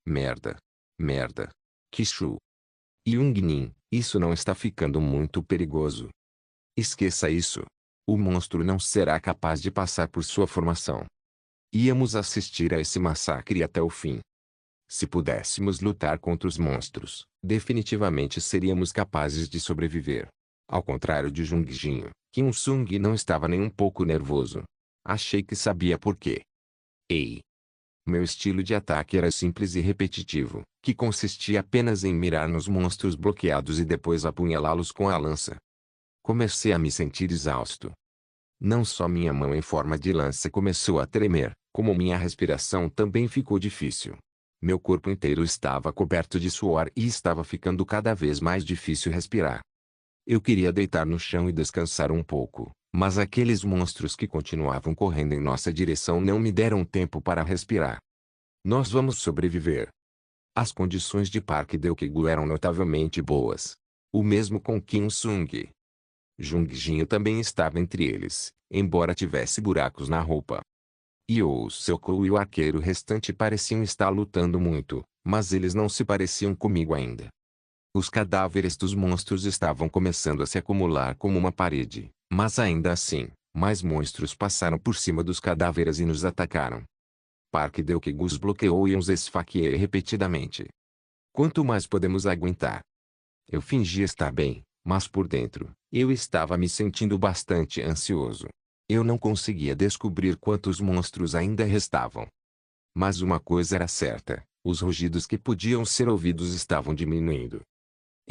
Merda! Merda! Kishu! Yungnin, isso não está ficando muito perigoso. Esqueça isso. O monstro não será capaz de passar por sua formação. Íamos assistir a esse massacre até o fim. Se pudéssemos lutar contra os monstros, definitivamente seríamos capazes de sobreviver. Ao contrário de Jungjinho, Kim Sung não estava nem um pouco nervoso. Achei que sabia por quê. Ei! Meu estilo de ataque era simples e repetitivo, que consistia apenas em mirar nos monstros bloqueados e depois apunhalá-los com a lança. Comecei a me sentir exausto. Não só minha mão em forma de lança começou a tremer, como minha respiração também ficou difícil. Meu corpo inteiro estava coberto de suor e estava ficando cada vez mais difícil respirar. Eu queria deitar no chão e descansar um pouco, mas aqueles monstros que continuavam correndo em nossa direção não me deram tempo para respirar. Nós vamos sobreviver. As condições de Park Deokegu eram notavelmente boas. O mesmo com Kim Sung. Jungjinho também estava entre eles, embora tivesse buracos na roupa. Seokou e o arqueiro restante pareciam estar lutando muito, mas eles não se pareciam comigo ainda. Os cadáveres dos monstros estavam começando a se acumular como uma parede, mas ainda assim, mais monstros passaram por cima dos cadáveres e nos atacaram. Park Deokegu os bloqueou e os esfaqueei repetidamente. Quanto mais podemos aguentar? Eu fingia estar bem, mas por dentro, eu estava me sentindo bastante ansioso. Eu não conseguia descobrir quantos monstros ainda restavam. Mas uma coisa era certa, os rugidos que podiam ser ouvidos estavam diminuindo.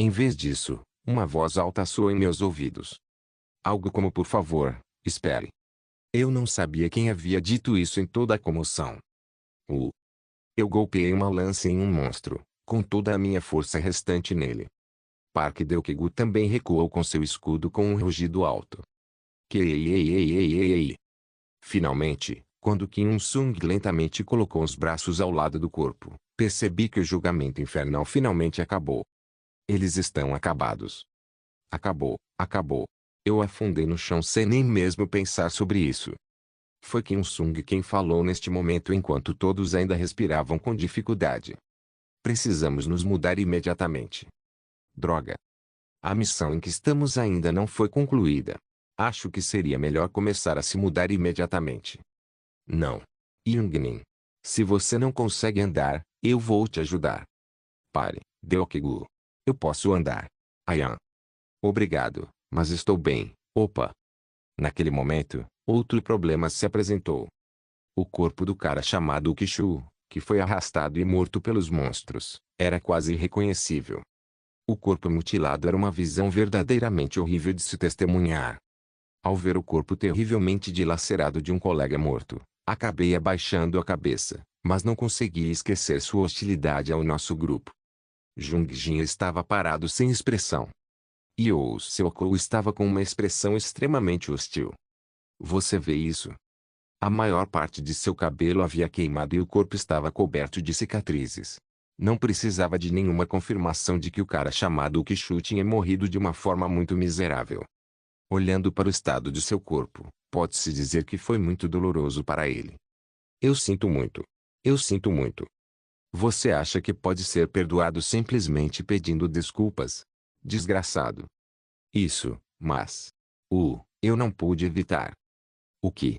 Em vez disso, uma voz alta soou em meus ouvidos. Algo como por favor, espere. Eu não sabia quem havia dito isso em toda a comoção. Eu golpeei uma lança em um monstro, com toda a minha força restante nele. Park Deokegu também recuou com seu escudo com um rugido alto. Ei. Finalmente, quando Kim Sung lentamente colocou os braços ao lado do corpo, percebi que o julgamento infernal finalmente acabou. Eles estão acabados. Acabou. Eu afundei no chão sem nem mesmo pensar sobre isso. Foi Kim Sung quem falou neste momento enquanto todos ainda respiravam com dificuldade. Precisamos nos mudar imediatamente. Droga. A missão em que estamos ainda não foi concluída. Acho que seria melhor começar a se mudar imediatamente. Não. Yungnin. Se você não consegue andar, eu vou te ajudar. Pare, Deokegu. Eu posso andar. Ayan. Obrigado, mas estou bem. Opa. Naquele momento, outro problema se apresentou. O corpo do cara chamado Kishu, que foi arrastado e morto pelos monstros, era quase irreconhecível. O corpo mutilado era uma visão verdadeiramente horrível de se testemunhar. Ao ver o corpo terrivelmente dilacerado de um colega morto, acabei abaixando a cabeça, mas não consegui esquecer sua hostilidade ao nosso grupo. Jungjin estava parado sem expressão. Seokou estava com uma expressão extremamente hostil. Você vê isso? A maior parte de seu cabelo havia queimado e o corpo estava coberto de cicatrizes. Não precisava de nenhuma confirmação de que o cara chamado Kishu tinha morrido de uma forma muito miserável. Olhando para o estado de seu corpo, pode-se dizer que foi muito doloroso para ele. Eu sinto muito. Você acha que pode ser perdoado simplesmente pedindo desculpas? Desgraçado. Mas... eu não pude evitar. O que?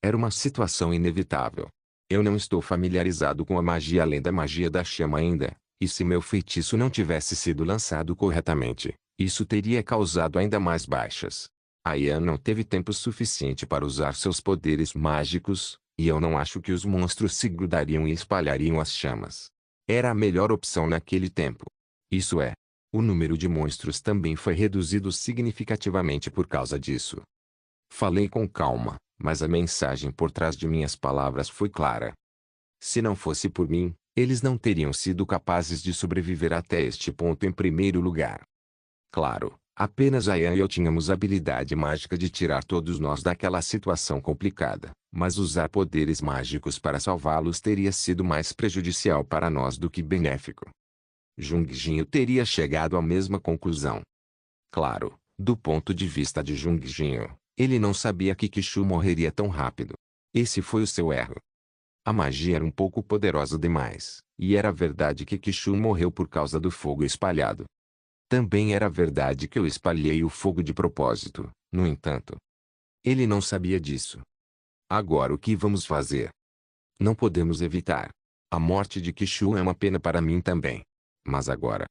Era uma situação inevitável. Eu não estou familiarizado com a magia além da magia da chama ainda, e se meu feitiço não tivesse sido lançado corretamente, isso teria causado ainda mais baixas. A Yan não teve tempo suficiente para usar seus poderes mágicos, e eu não acho que os monstros se grudariam e espalhariam as chamas. Era a melhor opção naquele tempo. Isso é. O número de monstros também foi reduzido significativamente por causa disso. Falei com calma, mas a mensagem por trás de minhas palavras foi clara. Se não fosse por mim, eles não teriam sido capazes de sobreviver até este ponto em primeiro lugar. Claro, apenas Ayan e eu tínhamos a habilidade mágica de tirar todos nós daquela situação complicada, mas usar poderes mágicos para salvá-los teria sido mais prejudicial para nós do que benéfico. Jungjinho teria chegado à mesma conclusão. Claro, do ponto de vista de Jungjinho, ele não sabia que Kishu morreria tão rápido. Esse foi o seu erro. A magia era um pouco poderosa demais, e era verdade que Kishu morreu por causa do fogo espalhado. Também era verdade que eu espalhei o fogo de propósito, no entanto. Ele não sabia disso. Agora o que vamos fazer? Não podemos evitar. A morte de Kishu é uma pena para mim também. Mas agora...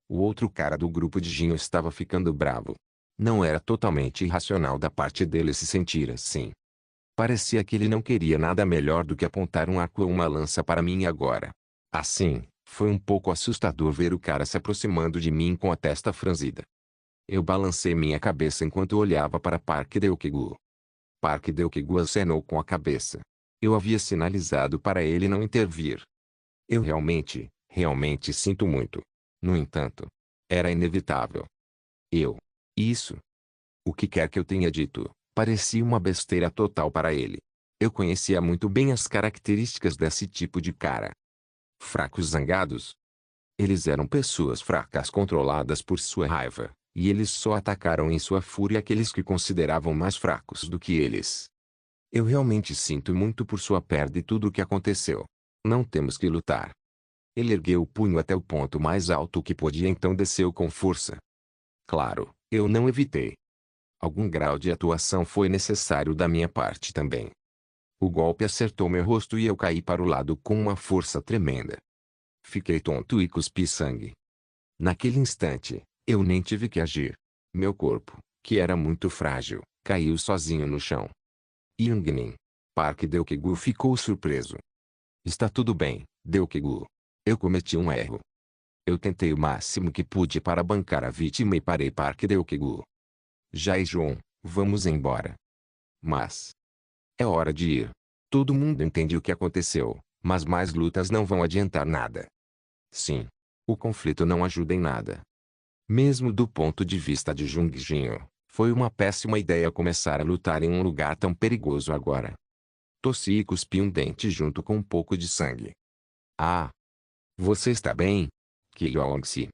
O outro cara do grupo de Jinho estava ficando bravo. Não era totalmente irracional da parte dele se sentir assim. Parecia que ele não queria nada melhor do que apontar um arco ou uma lança para mim agora. Assim, foi um pouco assustador ver o cara se aproximando de mim com a testa franzida. Eu balancei minha cabeça enquanto olhava para Park Deokigu. Park Deokigu acenou com a cabeça. Eu havia sinalizado para ele não intervir. Eu realmente sinto muito. No entanto, era inevitável. Isso. O que quer que eu tenha dito, parecia uma besteira total para ele. Eu conhecia muito bem as características desse tipo de cara. Fracos zangados. Eles eram pessoas fracas controladas por sua raiva, e eles só atacaram em sua fúria aqueles que consideravam mais fracos do que eles. Eu realmente sinto muito por sua perda e tudo o que aconteceu. Não temos que lutar. Ele ergueu o punho até o ponto mais alto que podia, então desceu com força. Claro, eu não evitei. Algum grau de atuação foi necessário da minha parte também. O golpe acertou meu rosto e eu caí para o lado com uma força tremenda. Fiquei tonto e cuspi sangue. Naquele instante, eu nem tive que agir. Meu corpo, que era muito frágil, caiu sozinho no chão. Yungnin. Park Deokigu ficou surpreso. Está tudo bem, Deokigu. Eu cometi um erro. Eu tentei o máximo que pude para bancar a vítima e parei Park Deokigu. Jaejoon, vamos embora. Mas... é hora de ir. Todo mundo entende o que aconteceu, mas mais lutas não vão adiantar nada. Sim. O conflito não ajuda em nada. Mesmo do ponto de vista de Jungjinho, foi uma péssima ideia começar a lutar em um lugar tão perigoso agora. Tossi e cuspi um dente junto com um pouco de sangue. Ah! Você está bem? Kyong-si.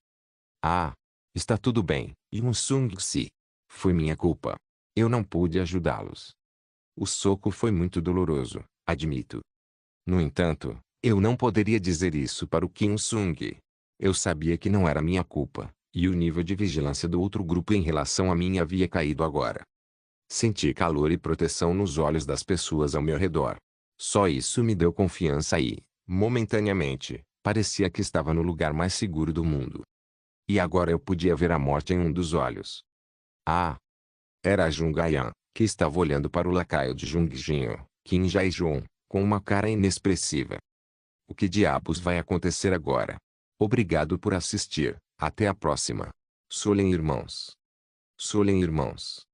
Ah! Está tudo bem, Yoon-sung-si. Foi minha culpa. Eu não pude ajudá-los. O soco foi muito doloroso, admito. No entanto, eu não poderia dizer isso para o Kim-sung. Eu sabia que não era minha culpa, e o nível de vigilância do outro grupo em relação a mim havia caído agora. Senti calor e proteção nos olhos das pessoas ao meu redor. Só isso me deu confiança e, momentaneamente, parecia que estava no lugar mais seguro do mundo. E agora eu podia ver a morte em um dos olhos. Ah! Era Jungayan, que estava olhando para o lacaio de Jungjinho, Kim Jae-joon, com uma cara inexpressiva. O que diabos vai acontecer agora? Obrigado por assistir. Até a próxima. Solen irmãos. Solen irmãos.